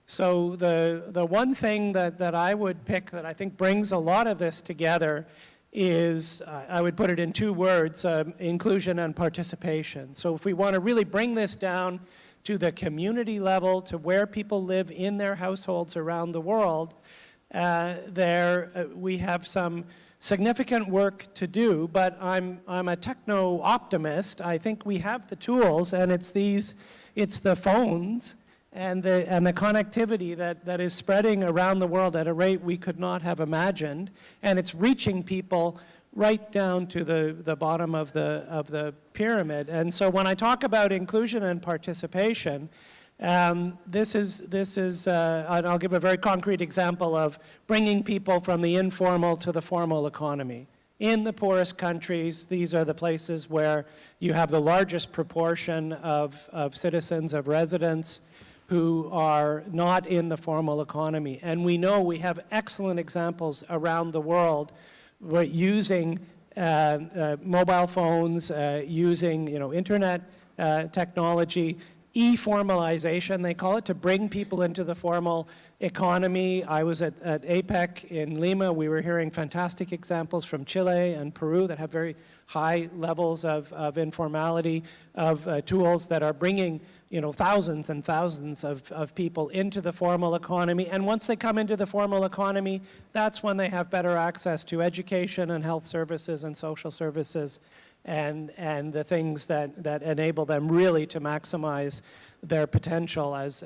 the one thing that I would pick that I think brings a lot of this together is, I would put it in two words, inclusion and participation. So if we want to really bring this down to the community level, to where people live in their households around the world, we have some significant work to do, but I'm a techno-optimist. I think we have the tools, and it's the phones and the connectivity that is spreading around the world at a rate we could not have imagined, and it's reaching people right down to the bottom of the pyramid. And so when I talk about inclusion and participation, this is and I'll give a very concrete example of bringing people from the informal to the formal economy. In the poorest countries, these are the places where you have the largest proportion of citizens, of residents, who are not in the formal economy. And we know we have excellent examples around the world using mobile phones, using internet technology, e-formalization, they call it, to bring people into the formal economy. I was at APEC in Lima. We were hearing fantastic examples from Chile and Peru that have very high levels of informality, of tools that are bringing thousands and thousands of people into the formal economy. And once they come into the formal economy, that's when they have better access to education and health services and social services and the things that enable them really to maximize their potential as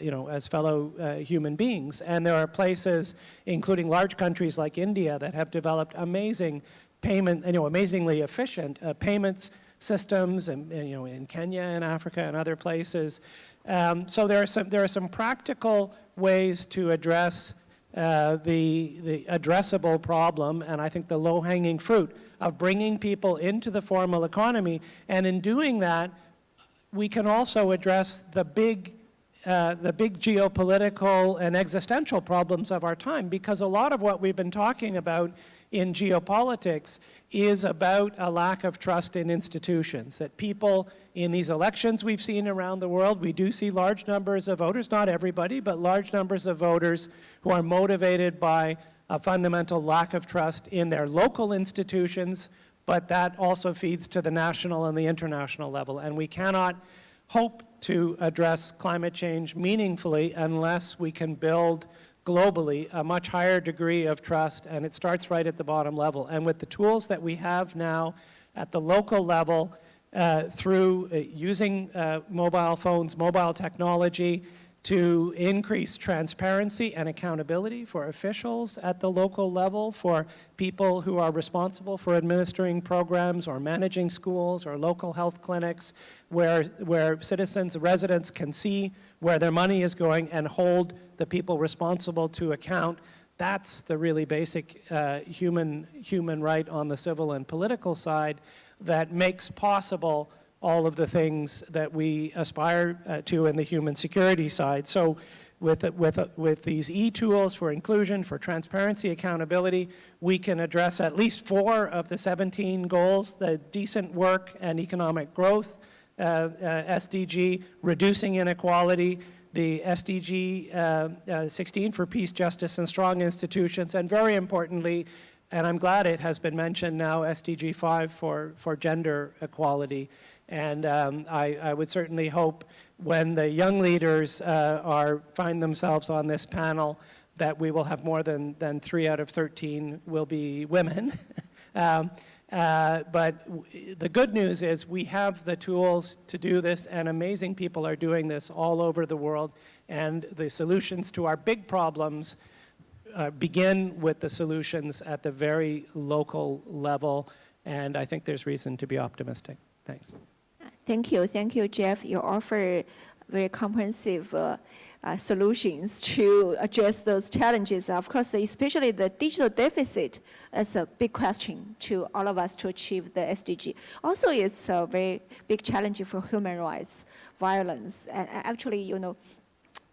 fellow human beings. And there are places, including large countries like India, that have developed amazing amazingly efficient payments systems, and in Kenya and Africa and other places. So there are some practical ways to address the addressable problem, and I think the low-hanging fruit of bringing people into the formal economy. And in doing that, we can also address the big geopolitical and existential problems of our time, because a lot of what we've been talking about in geopolitics is about a lack of trust in institutions, that people in these elections we've seen around the world, we do see large numbers of voters, not everybody, but large numbers of voters who are motivated by a fundamental lack of trust in their local institutions, but that also feeds to the national and the international level. And we cannot hope to address climate change meaningfully unless we can build globally a much higher degree of trust, and it starts right at the bottom level. And with the tools that we have now at the local level, through using mobile phones, mobile technology, to increase transparency and accountability for officials at the local level, for people who are responsible for administering programs or managing schools or local health clinics, where citizens, residents can see where their money is going and hold the people responsible to account. That's the really basic human right on the civil and political side that makes possible all of the things that we aspire to in the human security side. So with these e-tools for inclusion, for transparency, accountability, we can address at least 4 of the 17 goals: the decent work and economic growth SDG, reducing inequality, the SDG 16 for peace, justice, and strong institutions, and very importantly, and I'm glad it has been mentioned now, SDG 5 for gender equality. And I would certainly hope when the young leaders find themselves on this panel that we will have more than 3 out of 13 will be women. But the good news is we have the tools to do this, and amazing people are doing this all over the world, and the solutions to our big problems begin with the solutions at the very local level, and I think there's reason to be optimistic. Thanks. Thank you, Jeff. You offer very comprehensive solutions to address those challenges. Of course, especially the digital deficit is a big question to all of us to achieve the SDG. Also, it's a very big challenge for human rights, violence. And actually, you know,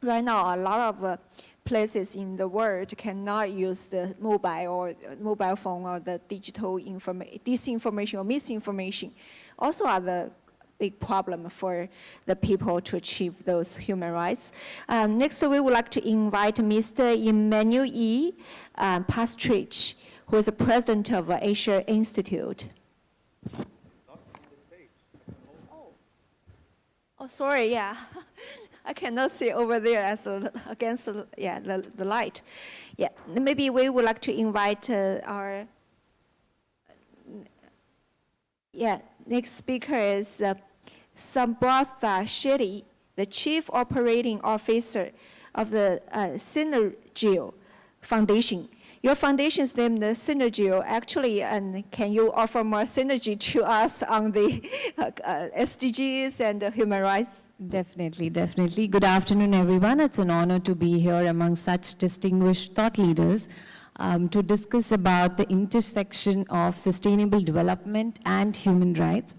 right now, a lot of places in the world cannot use the mobile phone or the digital disinformation or misinformation. Also are the big problem for the people to achieve those human rights. Next, we would like to invite Mr. Emmanuel E. Pastrich, who is the president of Asia Institute. Oh, sorry, yeah. I cannot see over there as against the light. Yeah, maybe we would like to invite our next speaker is Sambartha Shetty, the Chief Operating Officer of the Synergio Foundation. Your foundation's name is Synergio. Actually, and can you offer more synergy to us on the SDGs and human rights? Definitely, definitely. Good afternoon, everyone. It's an honor to be here among such distinguished thought leaders to discuss about the intersection of sustainable development and human rights.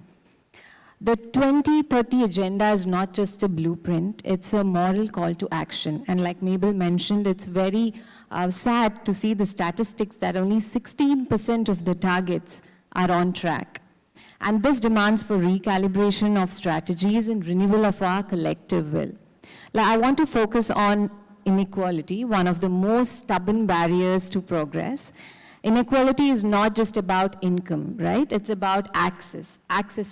The 2030 agenda is not just a blueprint, it's a moral call to action. And like Mabel mentioned, it's very sad to see the statistics that only 16% of the targets are on track. And this demands for recalibration of strategies and renewal of our collective will. I want to focus on inequality, one of the most stubborn barriers to progress. Inequality is not just about income, right? It's about access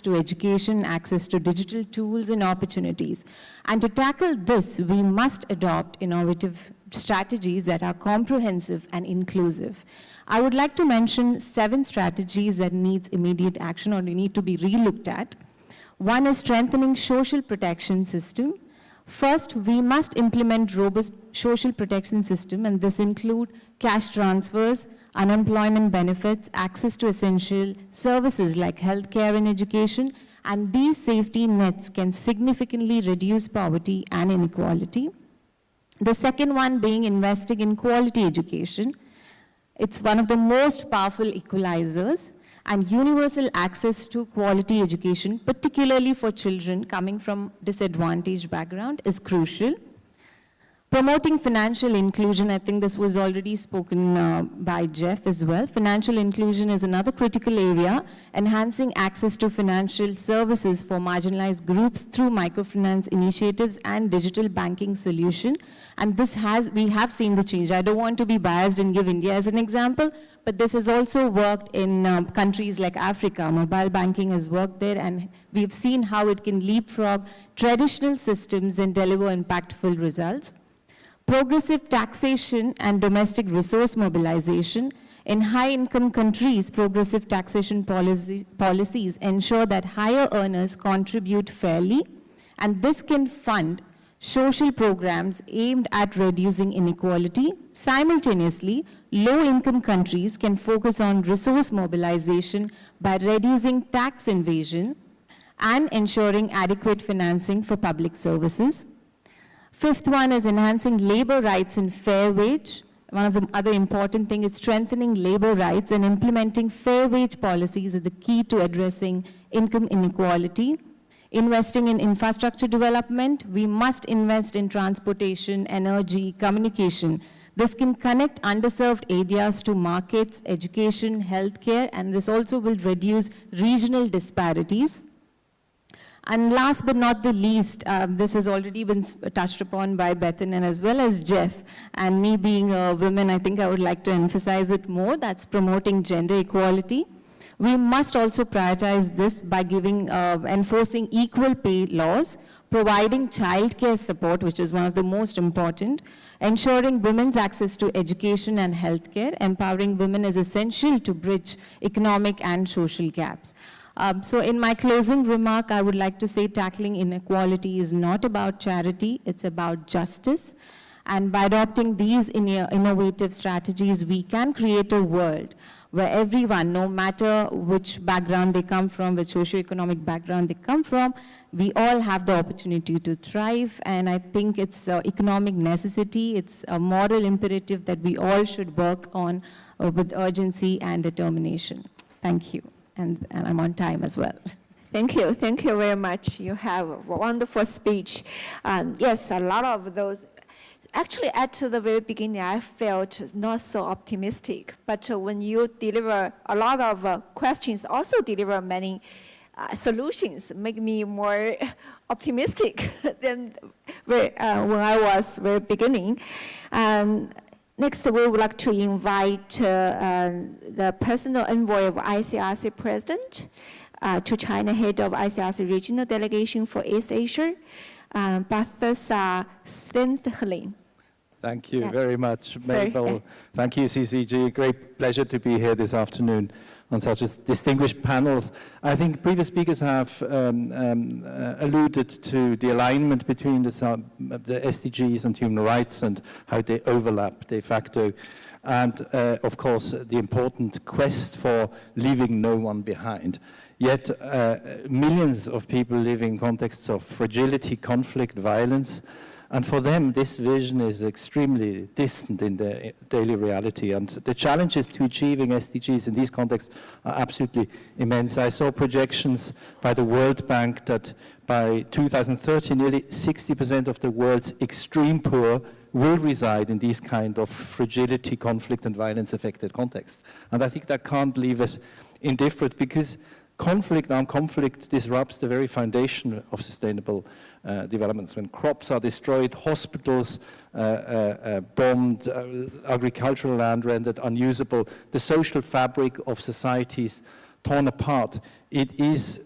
to education, access to digital tools and opportunities. And to tackle this, we must adopt innovative strategies that are comprehensive and inclusive. I would like to mention 7 strategies that need immediate action or need to be relooked at. One is strengthening social protection system. First, we must implement robust social protection system, and this include cash transfers, unemployment benefits, access to essential services like healthcare and education, and these safety nets can significantly reduce poverty and inequality. The second one being investing in quality education. It's one of the most powerful equalizers, and universal access to quality education, particularly for children coming from disadvantaged background, is crucial. Promoting financial inclusion, I think this was already spoken by Jeff as well. Financial inclusion is another critical area, enhancing access to financial services for marginalized groups through microfinance initiatives and digital banking solution. And we have seen the change. I don't want to be biased and give India as an example, but this has also worked in countries like Africa. Mobile banking has worked there, and we've seen how it can leapfrog traditional systems and deliver impactful results. Progressive taxation and domestic resource mobilization. In high-income countries, progressive taxation policies ensure that higher earners contribute fairly, and this can fund social programs aimed at reducing inequality. Simultaneously, low-income countries can focus on resource mobilization by reducing tax evasion and ensuring adequate financing for public services. Fifth one is enhancing labor rights and fair wage. one of the other important things is strengthening labor rights and implementing fair wage policies is the key to addressing income inequality. Investing in infrastructure development, we must invest in transportation, energy, communication. This can connect underserved areas to markets, education, healthcare, and this also will reduce regional disparities. And last but not the least, this has already been touched upon by Bethan and as well as Jeff, and me being a woman, I think I would like to emphasize it more, that's promoting gender equality. We must also prioritize this by enforcing equal pay laws, providing childcare support, which is one of the most important, ensuring women's access to education and healthcare. Empowering women is essential to bridge economic and social gaps. So in my closing remark, I would like to say tackling inequality is not about charity, it's about justice. And by adopting these innovative strategies, we can create a world where everyone, no matter which background they come from, which socioeconomic background they come from, we all have the opportunity to thrive. And I think it's an economic necessity, it's a moral imperative that we all should work on with urgency and determination. Thank you. And I'm on time as well. Thank you very much. You have a wonderful speech. Yes, a lot of those. Actually, at the very beginning, I felt not so optimistic. But when you deliver a lot of questions, also deliver many solutions, make me more optimistic than when I was very beginning. Next, we would like to invite the personal envoy of ICRC President to China, head of ICRC Regional Delegation for East Asia, Balthasar Stendhlin. Thank you very much, Mabel. Thank you, CCG. Great pleasure to be here this afternoon on such a distinguished panels. I think previous speakers have alluded to the alignment between the SDGs and human rights and how they overlap de facto. And of course, the important quest for leaving no one behind. Yet millions of people live in contexts of fragility, conflict, violence. And for them, this vision is extremely distant in their daily reality. And the challenges to achieving SDGs in these contexts are absolutely immense. I saw projections by the World Bank that by 2030, nearly 60% of the world's extreme poor will reside in these kind of fragility, conflict, and violence-affected contexts. And I think that can't leave us indifferent, because armed conflict disrupts the very foundation of sustainable developments. When crops are destroyed, hospitals bombed, agricultural land rendered unusable, the social fabric of societies torn apart, it is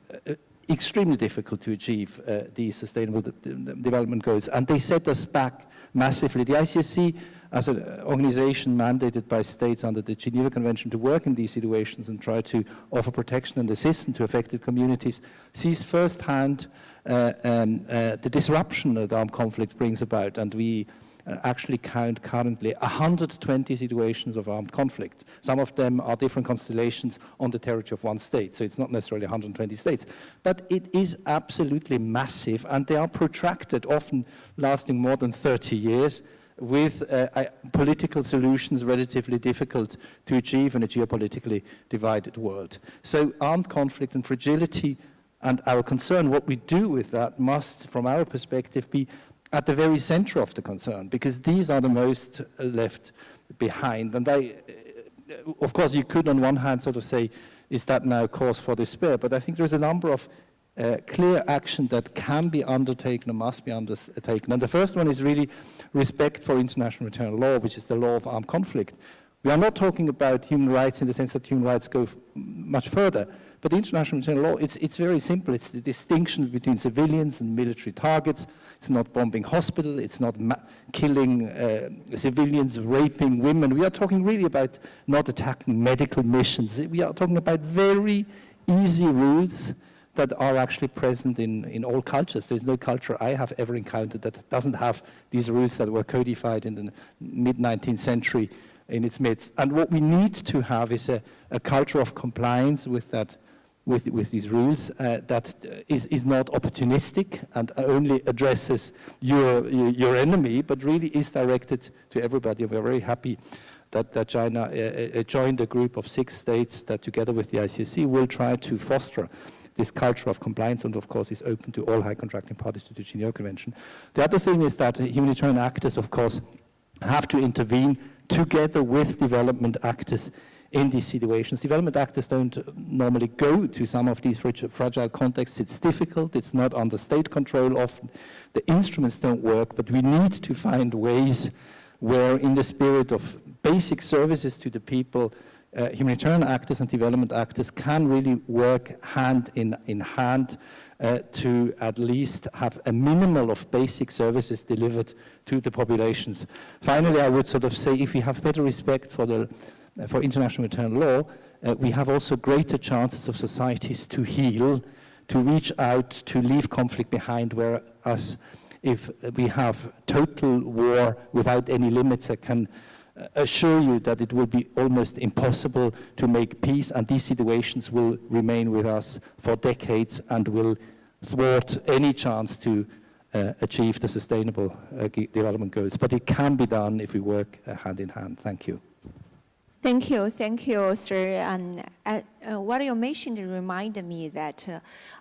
extremely difficult to achieve these sustainable development goals. And they set us back massively. The ICSC, as an organization mandated by states under the Geneva Convention to work in these situations and try to offer protection and assistance to affected communities, sees firsthand the disruption that armed conflict brings about. And we actually count currently 120 situations of armed conflict. Some of them are different constellations on the territory of one state, so it's not necessarily 120 states. But it is absolutely massive, and they are protracted, often lasting more than 30 years, with political solutions relatively difficult to achieve in a geopolitically divided world. So armed conflict and fragility and our concern, what we do with that, must, from our perspective, be at the very center of the concern, because these are the most left behind. And of course, you could on one hand sort of say, is that now cause for despair? But I think there's a number of clear action that can be undertaken and must be undertaken. And the first one is really respect for international international law, which is the law of armed conflict. We are not talking about human rights in the sense that human rights go much further, but the international international law, it's very simple. It's the distinction between civilians and military targets. It's not bombing hospitals, it's not killing civilians, raping women. We are talking really about not attacking medical missions. We are talking about very easy rules that are actually present in all cultures. There's no culture I have ever encountered that doesn't have these rules that were codified in the mid-19th century in its midst. And what we need to have is a culture of compliance with with these rules that is not opportunistic and only addresses your enemy, but really is directed to everybody. We're very happy that China joined a group of 6 states that together with the ICC will try to foster this culture of compliance, and of course is open to all high contracting parties to the Geneva Convention. The other thing is that humanitarian actors, of course, have to intervene together with development actors in these situations. Development actors don't normally go to some of these fragile contexts. It's difficult, it's not under state control often. The instruments don't work, but we need to find ways where in the spirit of basic services to the people, humanitarian actors and development actors can really work hand in hand to at least have a minimal of basic services delivered to the populations. Finally, I would sort of say if we have better respect for international humanitarian law, we have also greater chances of societies to heal, to reach out, to leave conflict behind, whereas if we have total war without any limits, I can assure you that it will be almost impossible to make peace, and these situations will remain with us for decades and will thwart any chance to achieve the sustainable development goals. But it can be done if we work hand in hand. Thank you. Thank you, sir. And what you mentioned reminded me that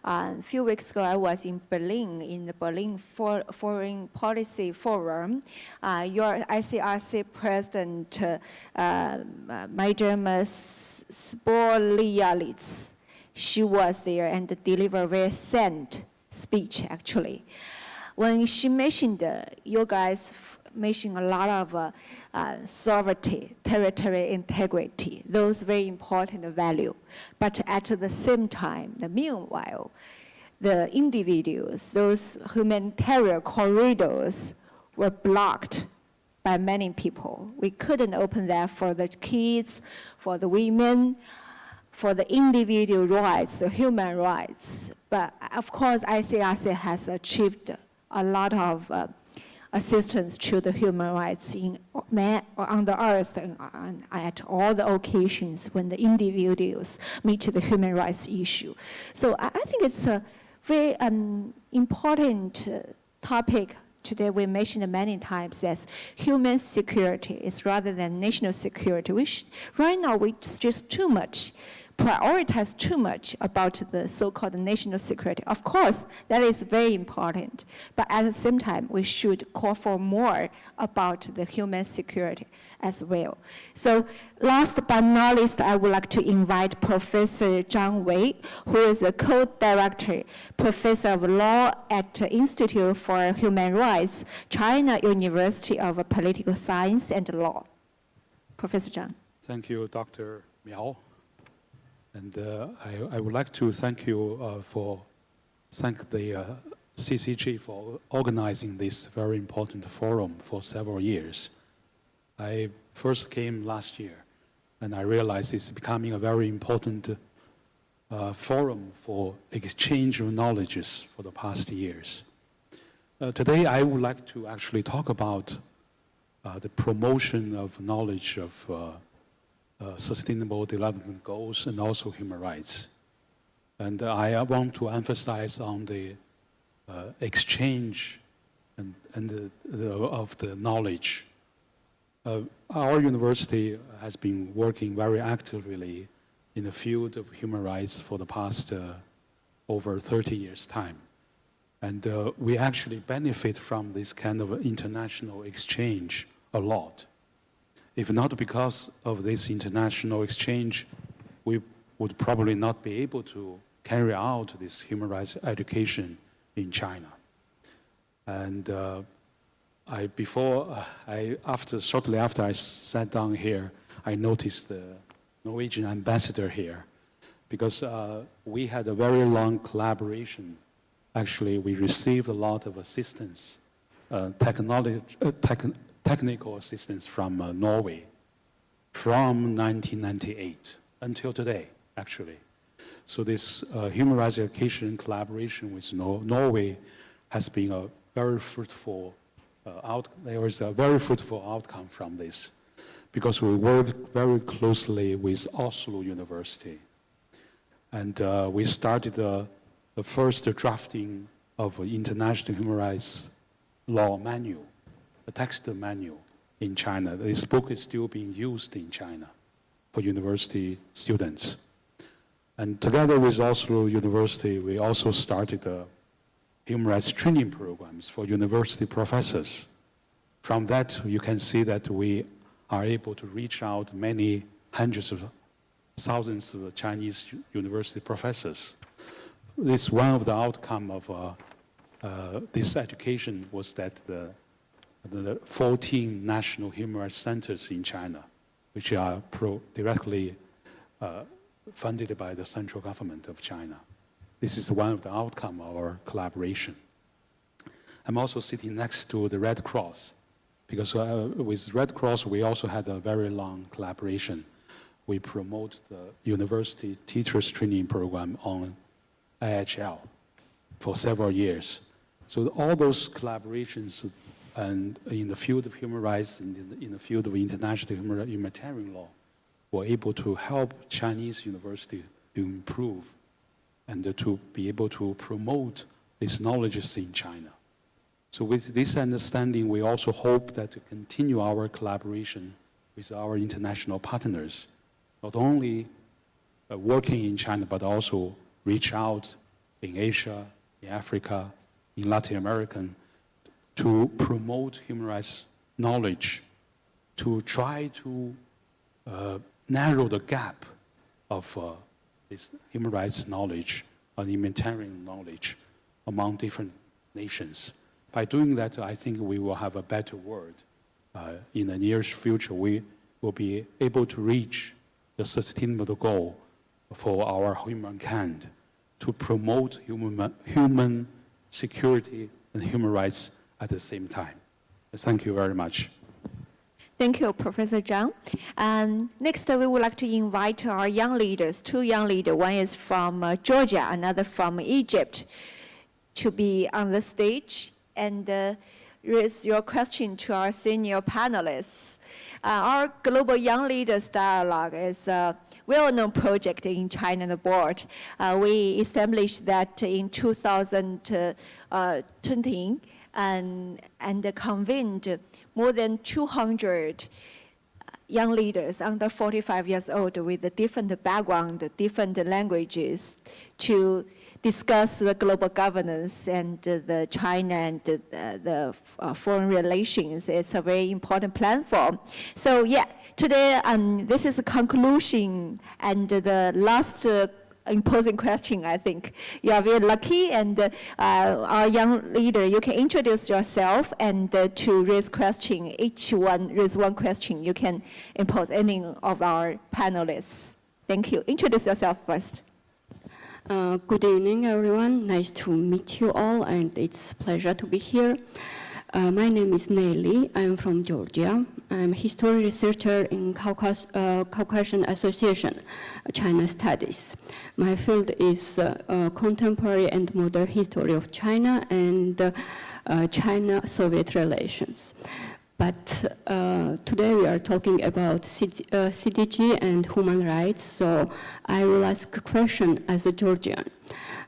a few weeks ago I was in Berlin, in the Berlin Foreign Policy Forum. Your ICRC President, Madam Spolialitz, she was there and delivered a very sad speech, actually. When she mentioned, you guys mentioned a lot of sovereignty, territorial integrity, those very important value. But at the same time, meanwhile, the individuals, those humanitarian corridors were blocked by many people. We couldn't open that for the kids, for the women, for the individual rights, the human rights. But of course, ICRC has achieved a lot of assistance to the human rights on the earth and at all the occasions when the individuals meet the human rights issue. So I think it's a very important topic today. We mentioned many times that human security is rather than national security. Right now, we just too much prioritize too much about the so-called national security. Of course, that is very important, but at the same time, we should call for more about the human security as well. So last but not least, I would like to invite Professor Zhang Wei, who is a co-director, professor of law at the Institute for Human Rights, China University of Political Science and Law. Professor Zhang. Thank you, Dr. Miao. And I would like to thank you thank the CCG for organizing this very important forum for several years. I first came last year, and I realized it's becoming a very important forum for exchange of knowledges for the past years. Today, I would like to actually talk about the promotion of knowledge of sustainable development goals and also human rights. And I want to emphasize on the exchange of the knowledge. Our university has been working very actively in the field of human rights for the past over 30 years' time. And we actually benefit from this kind of international exchange a lot. If not because of this international exchange, we would probably not be able to carry out this human rights education in China. And shortly after I sat down here, I noticed the Norwegian ambassador here, because we had a very long collaboration. Actually, we received a lot of assistance, technical assistance from Norway from 1998 until today, actually. So this human rights education collaboration with Norway has been a very fruitful there was a very fruitful outcome from this, because we worked very closely with Oslo University. And we started the first drafting of international human rights law manual, a text manual in China. This book is still being used in China for university students. And together with Oslo University, we also started the human rights training programs for university professors. From that, you can see that we are able to reach out many hundreds of thousands of Chinese university professors. This one of the outcome of this education was that the 14 national human rights centers in China, which are directly funded by the central government of China. This is one of the outcome of our collaboration. I'm also sitting next to the Red Cross, because with Red Cross, we also had a very long collaboration. We promote the university teachers training program on IHL for several years. So all those collaborations and in the field of human rights and in the field of international humanitarian law were able to help Chinese universities to improve and to be able to promote these knowledges in China. So with this understanding, we also hope that to continue our collaboration with our international partners, not only working in China, but also reach out in Asia, in Africa, in Latin America, to promote human rights knowledge, to try to narrow the gap of this human rights knowledge and humanitarian knowledge among different nations. By doing that, I think we will have a better world. In the nearest future, we will be able to reach the sustainable goal for our humankind to promote human security and human rights at the same time. Thank you very much. Thank you, Professor Zhang. And next, we would like to invite our young leaders, two young leaders. One is from Georgia, another from Egypt, to be on the stage and raise your question to our senior panelists. Our Global Young Leaders Dialogue is a well-known project in China and abroad. We established that in 2020 and convened more than 200 young leaders under 45 years old with a different background, different languages to discuss the global governance and the China and the foreign relations. It's a very important platform. So yeah, today this is a conclusion and the last imposing question, I think. You are very lucky, and our young leader, you can introduce yourself and to raise question. Each one raise one question. You can impose any of our panelists. Thank you. Introduce yourself first. Good evening, everyone. Nice to meet you all, and it's a pleasure to be here. My name is Nelly. I'm from Georgia. I'm a history researcher in Caucasian Association, China Studies. My field is contemporary and modern history of China and China-Soviet relations. But today we are talking about CDG and human rights, so I will ask a question as a Georgian.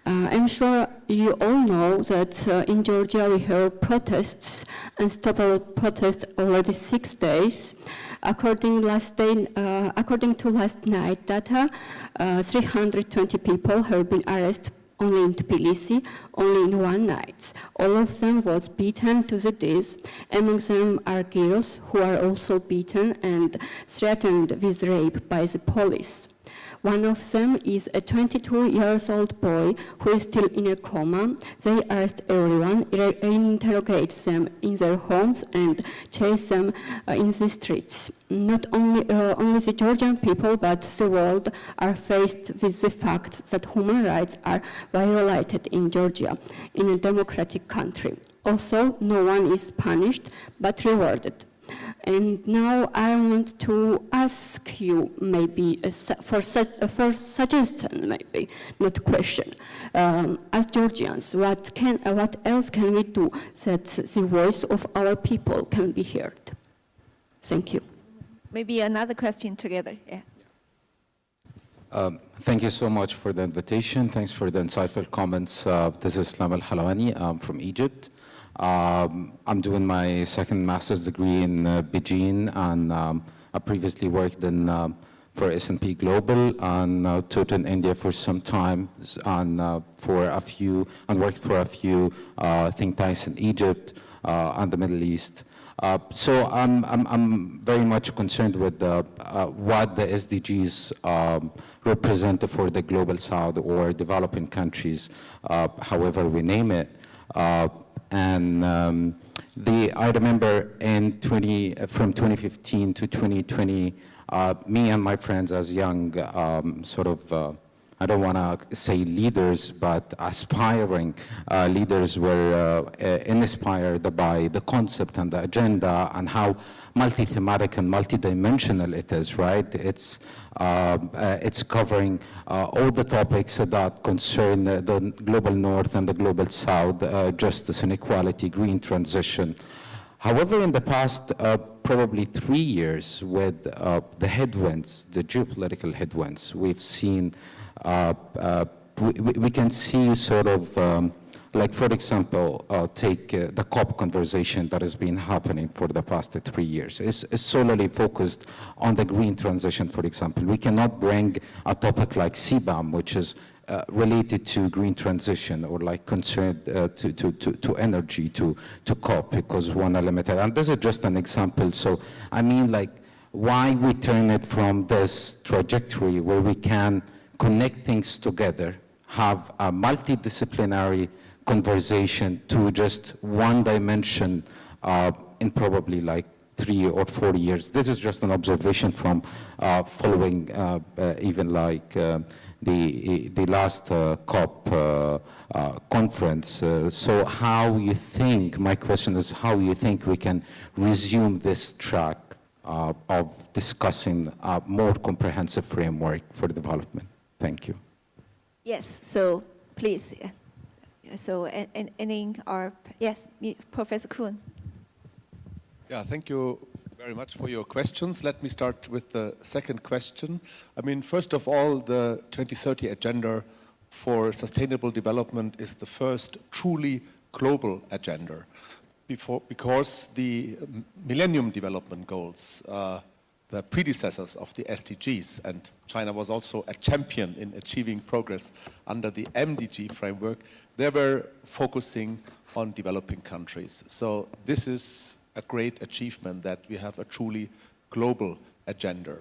I'm sure you all know that in Georgia we have protests, unstoppable protests already 6 days. According to last night data, 320 people have been arrested only in Tbilisi, only in one night. All of them was beaten to the death. Among them are girls who are also beaten and threatened with rape by the police. One of them is a 22-year-old boy who is still in a coma. They arrest everyone, interrogate them in their homes, and chase them in the streets. Not only the Georgian people, but the world are faced with the fact that human rights are violated in Georgia, in a democratic country. Also, no one is punished, but rewarded. And now I want to ask you maybe for suggestion, maybe not question. As Georgians, what else can we do that the voice of our people can be heard? Thank you. Maybe another question together. Yeah. Thank you so much for the invitation. Thanks for the insightful comments. This is Islam Al-Halawani. I'm from Egypt. I'm doing my second master's degree in Beijing, and I previously worked in for S&P Global and taught in India for some time, and worked for a few think tanks in Egypt and the Middle East. So I'm very much concerned with what the SDGs represent for the global south or developing countries, however we name it. I remember from 2015 to 2020, me and my friends as young I don't want to say leaders, but aspiring leaders were inspired by the concept and the agenda and how multi-thematic and multi-dimensional it is, right? It's covering all the topics that concern the global north and the global south, justice and equality, green transition. However, in the past probably 3 years with the headwinds, the geopolitical headwinds, we've seen we can see like, for example, take the COP conversation that has been happening for the past 3 years. It's solely focused on the green transition, for example. We cannot bring a topic like CBAM, which is related to green transition or like concerned to energy, to COP, because one are limited. And this is just an example. So, I mean, like, why we turn it from this trajectory where we can connect things together, have a multidisciplinary conversation to just one dimension in probably like 3 or 4 years. This is just an observation from following even like the last COP conference. So how you think, my question is how you think we can resume this track of discussing a more comprehensive framework for development? Thank you. Yes, so please. So, yes, Professor Kuhn. Yeah, thank you very much for your questions. Let me start with the second question. I mean, first of all, the 2030 Agenda for Sustainable Development is the first truly global agenda, because the Millennium Development Goals, the predecessors of the SDGs, and China was also a champion in achieving progress under the MDG framework, they were focusing on developing countries. So this is a great achievement that we have a truly global agenda.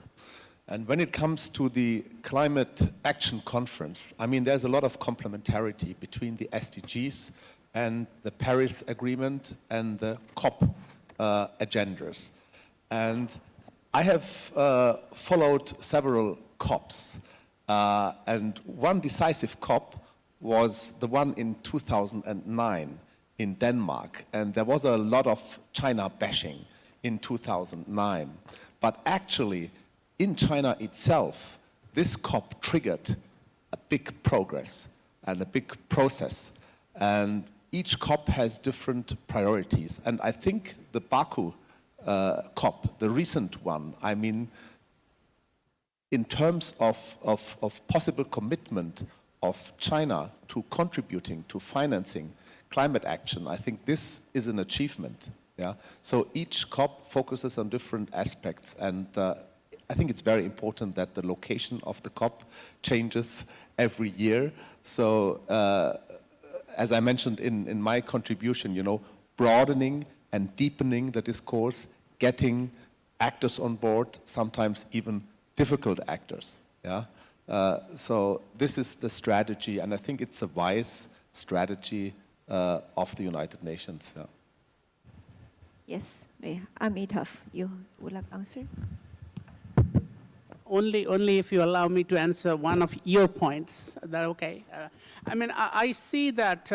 And when it comes to the Climate Action Conference, I mean, there's a lot of complementarity between the SDGs and the Paris Agreement and the COP agendas. And I have followed several COPs, and one decisive COP was the one in 2009 in Denmark, and there was a lot of China bashing in 2009. But actually, in China itself, this COP triggered a big progress and a big process, and each COP has different priorities. And I think the Baku COP, the recent one, I mean, in terms of possible commitment of China to contributing to financing climate action, I think this is an achievement. Yeah. So each COP focuses on different aspects, and I think it's very important that the location of the COP changes every year. So as I mentioned in my contribution, you know, broadening and deepening the discourse, getting actors on board, sometimes even difficult actors. Yeah. So this is the strategy, and I think it's a wise strategy of the United Nations. Yeah. Yes, Amitav, you would like to answer? Only if you allow me to answer one of your points. Is that okay? I mean, I see that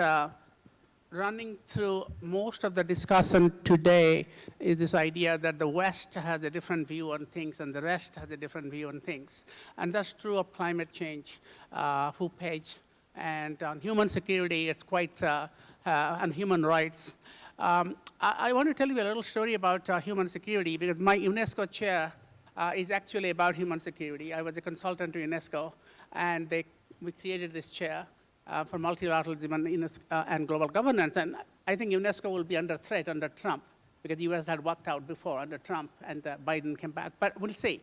running through most of the discussion today is this idea that the West has a different view on things and the rest has a different view on things. And that's true of climate change, food page, and on human security, it's quite, and human rights. I want to tell you a little story about human security, because my UNESCO chair is actually about human security. I was a consultant to UNESCO, and we created this chair for multilateralism and global governance. And I think UNESCO will be under threat under Trump, because the US had worked out before under Trump, and Biden came back. But we'll see.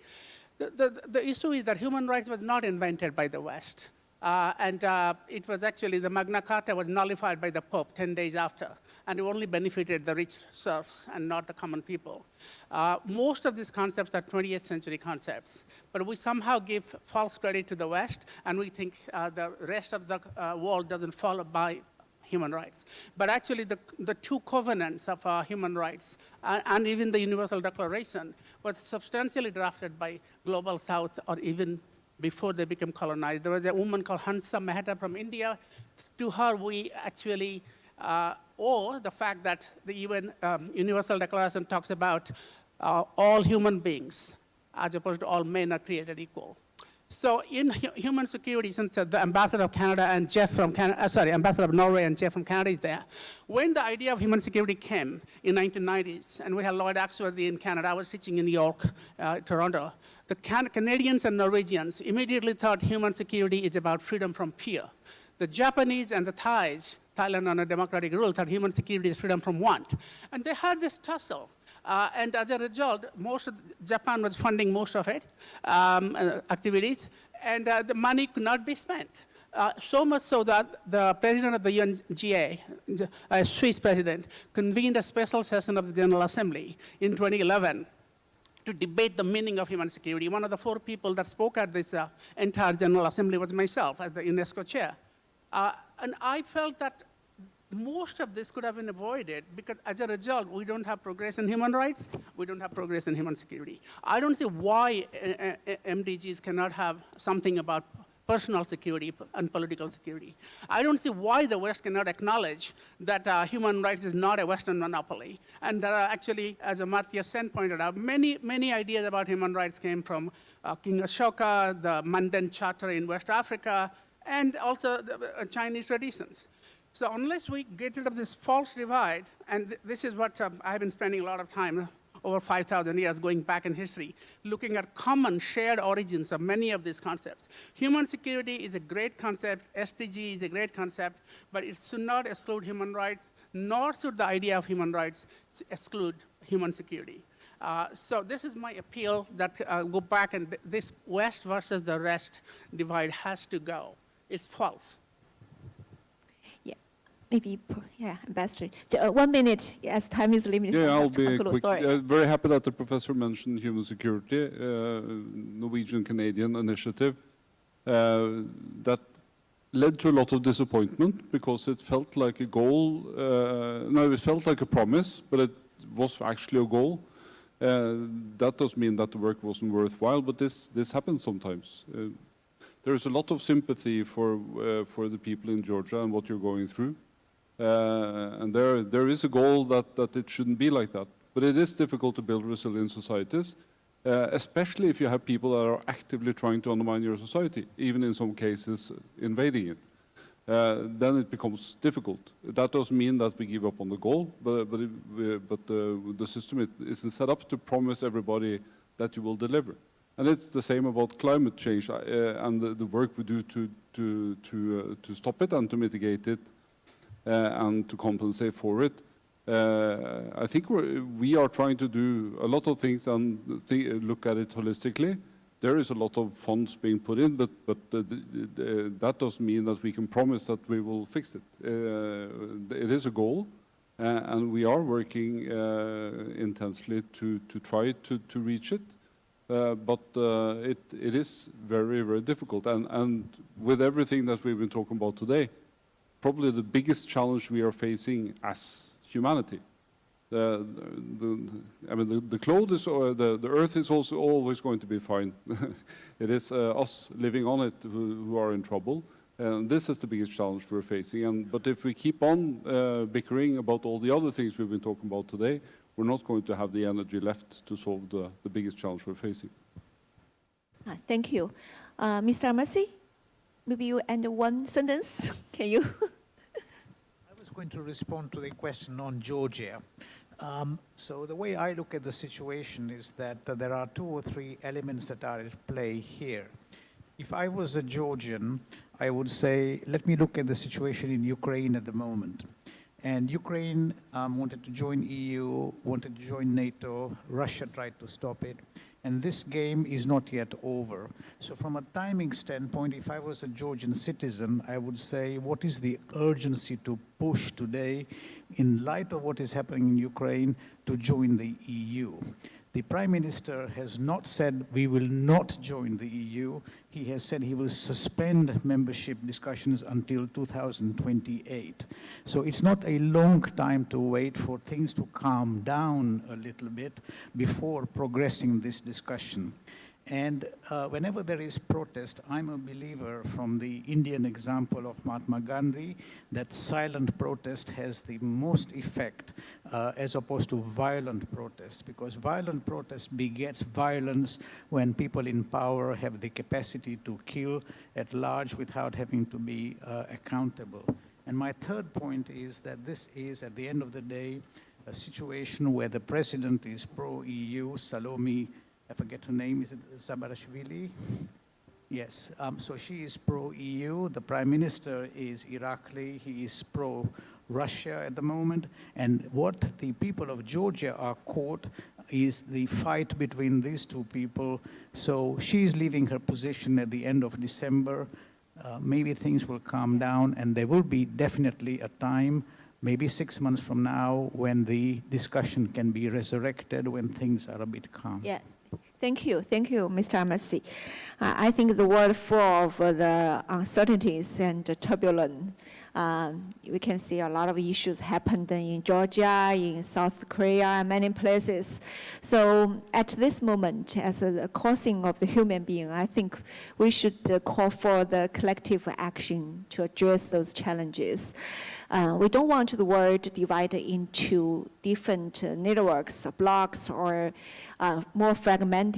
The issue is that human rights was not invented by the West. It was actually, the Magna Carta was nullified by the Pope 10 days after, and it only benefited the rich serfs and not the common people. Most of these concepts are 20th century concepts, but we somehow give false credit to the West, and we think the rest of the world doesn't follow by human rights. But actually, the two covenants of human rights and even the Universal Declaration was substantially drafted by Global South, or even before they became colonized. There was a woman called Hansa Mehta from India. To her, we actually owe the fact that the UN Universal Declaration talks about all human beings, as opposed to all men are created equal. So in human security, since the ambassador of Canada and Jeff from Canada, ambassador of Norway and Jeff from Canada is there, when the idea of human security came in 1990s, and we had Lloyd Axworthy in Canada, I was teaching in New York, Toronto, the Canadians and Norwegians immediately thought human security is about freedom from fear. The Japanese and the Thais, Thailand under democratic rule, thought human security is freedom from want. And they had this tussle. And as a result, Japan was funding most of it, activities, and the money could not be spent. So much so that the president of the UNGA, a Swiss president, convened a special session of the General Assembly in 2011 to debate the meaning of human security. One of the 4 people that spoke at this entire General Assembly was myself as the UNESCO chair. And I felt that most of this could have been avoided, because as a result, we don't have progress in human rights, we don't have progress in human security. I don't see why MDGs cannot have something about personal security and political security. I don't see why the West cannot acknowledge that human rights is not a Western monopoly. And there are actually, as Amartya Sen pointed out, many ideas about human rights came from King Ashoka, the Mandan Charter in West Africa, and also the Chinese traditions. So unless we get rid of this false divide, and this is what I've been spending a lot of time, over 5,000 years going back in history, looking at common shared origins of many of these concepts. Human security is a great concept, SDG is a great concept, but it should not exclude human rights, nor should the idea of human rights exclude human security. So this is my appeal that go back, and this West versus the rest divide has to go. It's false. Maybe, yeah, Ambassador. 1 minute, as time is limited. Yeah, I'll be quick. Sorry. Very happy that the professor mentioned human security, Norwegian-Canadian initiative, that led to a lot of disappointment because it felt like a goal. No, it felt like a promise, but it was actually a goal. That does mean that the work wasn't worthwhile, but this happens sometimes. There is a lot of sympathy for the people in Georgia and what you're going through. And there is a goal that it shouldn't be like that. But it is difficult to build resilient societies, especially if you have people that are actively trying to undermine your society, even in some cases invading it. Then it becomes difficult. That doesn't mean that we give up on the goal, but the system isn't set up to promise everybody that you will deliver. And it's the same about climate change and the work we do to stop it and to mitigate it and to compensate for it. I think we are trying to do a lot of things and look at it holistically. There is a lot of funds being put in, but that doesn't mean that we can promise that we will fix it. It is a goal, and we are working intensely to try to reach it. But it is very, very difficult. And with everything that we've been talking about today, probably the biggest challenge we are facing as humanity. I mean, the cloud is, the earth is also always going to be fine. It is us living on it who are in trouble. And this is the biggest challenge we're facing. But if we keep on bickering about all the other things we've been talking about today, we're not going to have the energy left to solve the biggest challenge we're facing. Thank you. Mr. Amasi, maybe you end one sentence. Can you? I was going to respond to the question on Georgia. So the way I look at the situation is that there are 2 or 3 elements that are at play here. If I was a Georgian, I would say, let me look at the situation in Ukraine at the moment. And Ukraine wanted to join EU, wanted to join NATO, Russia tried to stop it. And this game is not yet over. So from a timing standpoint, if I was a Georgian citizen, I would say, what is the urgency to push today in light of what is happening in Ukraine to join the EU? The Prime Minister has not said we will not join the EU. He has said he will suspend membership discussions until 2028. So it's not a long time to wait for things to calm down a little bit before progressing this discussion. And whenever there is protest, I'm a believer from the Indian example of Mahatma Gandhi that silent protest has the most effect as opposed to violent protest, because violent protest begets violence when people in power have the capacity to kill at large without having to be accountable. And my third point is that this is, at the end of the day, a situation where the president is pro-EU, Salome, I forget her name, is it Zabarashvili? Yes, so she is pro-EU, the Prime Minister is Irakli, he is pro-Russia at the moment, and what the people of Georgia are caught is the fight between these 2 people. So she is leaving her position at the end of December. Maybe things will calm down, and there will be definitely a time, maybe 6 months from now, when the discussion can be resurrected, when things are a bit calm. Yeah. Thank you, Mr. Amassi. I think the world full of the uncertainties and turbulence. We can see a lot of issues happened in Georgia, in South Korea, many places. So at this moment, as a causing of the human being, I think we should call for the collective action to address those challenges. We don't want the world divided into different networks, blocks, or more fragmented.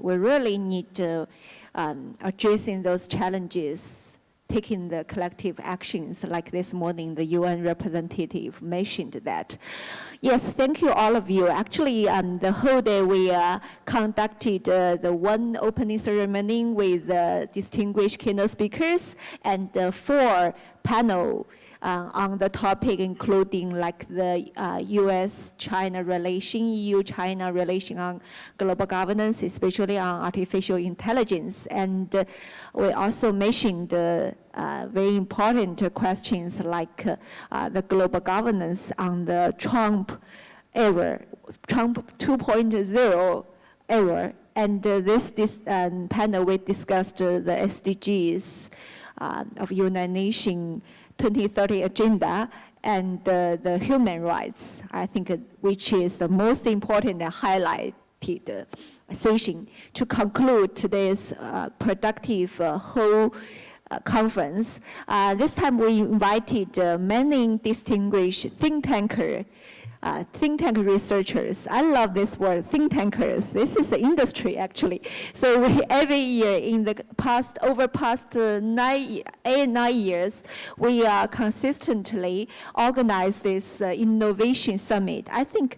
We really need to addressing those challenges, taking the collective actions, like this morning the UN representative mentioned that. Yes, thank you all of you. Actually, the whole day we conducted the one opening ceremony with distinguished keynote speakers and 4 panel on the topic, including like the US-China relation, EU-China relation on global governance, especially on artificial intelligence. And we also mentioned very important questions like the global governance on the Trump era, Trump 2.0 era. And this panel, we discussed the SDGs of United Nations 2030 agenda and the human rights, I think, which is the most important and highlighted session to conclude today's productive whole conference. This time we invited many distinguished think tank researchers. I love this word, think tankers. This is the industry, actually. So we, every year in the past 9 years, we consistently organize this innovation summit. I think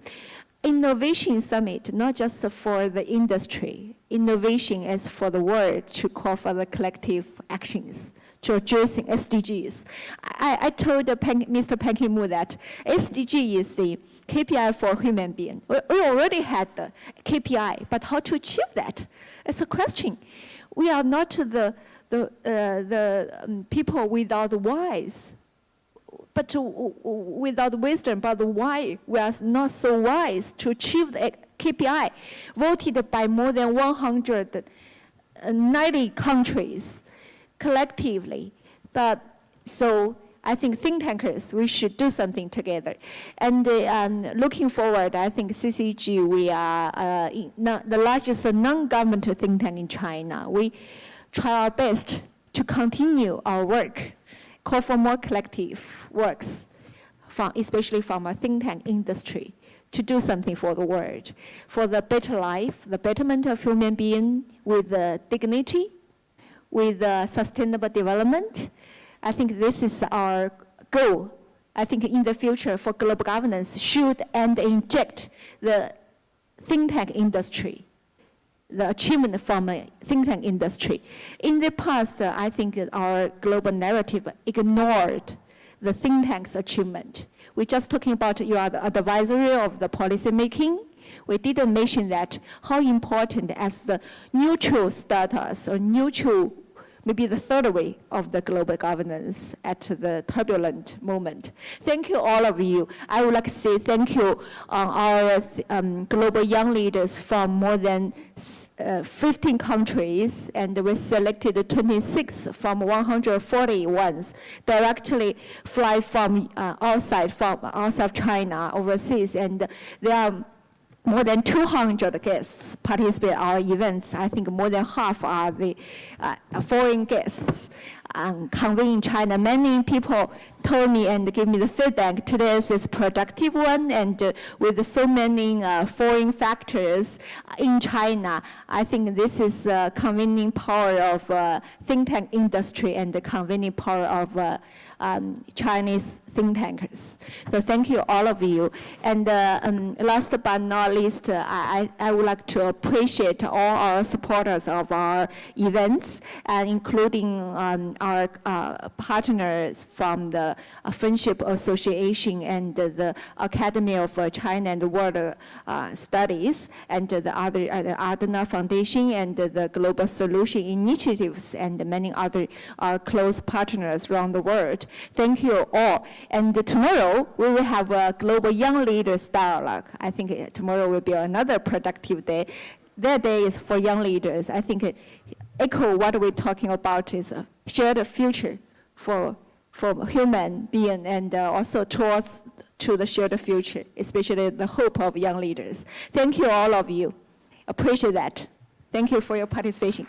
innovation summit, not just for the industry, innovation is for the world to call for the collective actions to addressing SDGs. I told Mr. Pan Ki-moon that SDG is the KPI for human being. We already had the KPI, but how to achieve that? It's a question. We are not the people without wise, but without wisdom, but why we are not so wise to achieve the KPI, voted by more than 190 countries collectively. But so I think think tankers, we should do something together. And looking forward, I think CCG, we are the largest non-governmental think tank in China. We try our best to continue our work, call for more collective works, especially from a think tank industry, to do something for the world, for the better life, the betterment of human being with dignity, with sustainable development. I think this is our goal I think in the future for global governance should and inject the think tank industry, the achievement from the think tank industry. In the past, I think our global narrative ignored the think tank's achievement. We're just talking about you are the advisory of the policy making. We didn't mention that how important as the neutral status or neutral, maybe the third way of the global governance at the turbulent moment. Thank you all of you. I would like to say thank you our global young leaders from more than 15 countries, and we selected 26 from 140 ones directly fly from outside China, overseas, and there are more than 200 guests participate in our events. I think more than half are the foreign guests convened in China. Many people told me and gave me the feedback, today is a productive one, and with so many foreign factors in China, I think this is the convening power of think tank industry and the convening power of Chinese think tankers. So thank you, all of you. And last but not least, I would like to appreciate all our supporters of our events, including our partners from the Friendship Association and the Academy of China and World Studies, and the Adana Foundation and the Global Solution Initiatives, and many other close partners around the world. Thank you all. And tomorrow, we will have a Global Young Leaders Dialogue. I think tomorrow will be another productive day. That day is for young leaders. I think echo what we're talking about is a shared future for human being, and also towards to the shared future, especially the hope of young leaders. Thank you, all of you. Appreciate that. Thank you for your participation.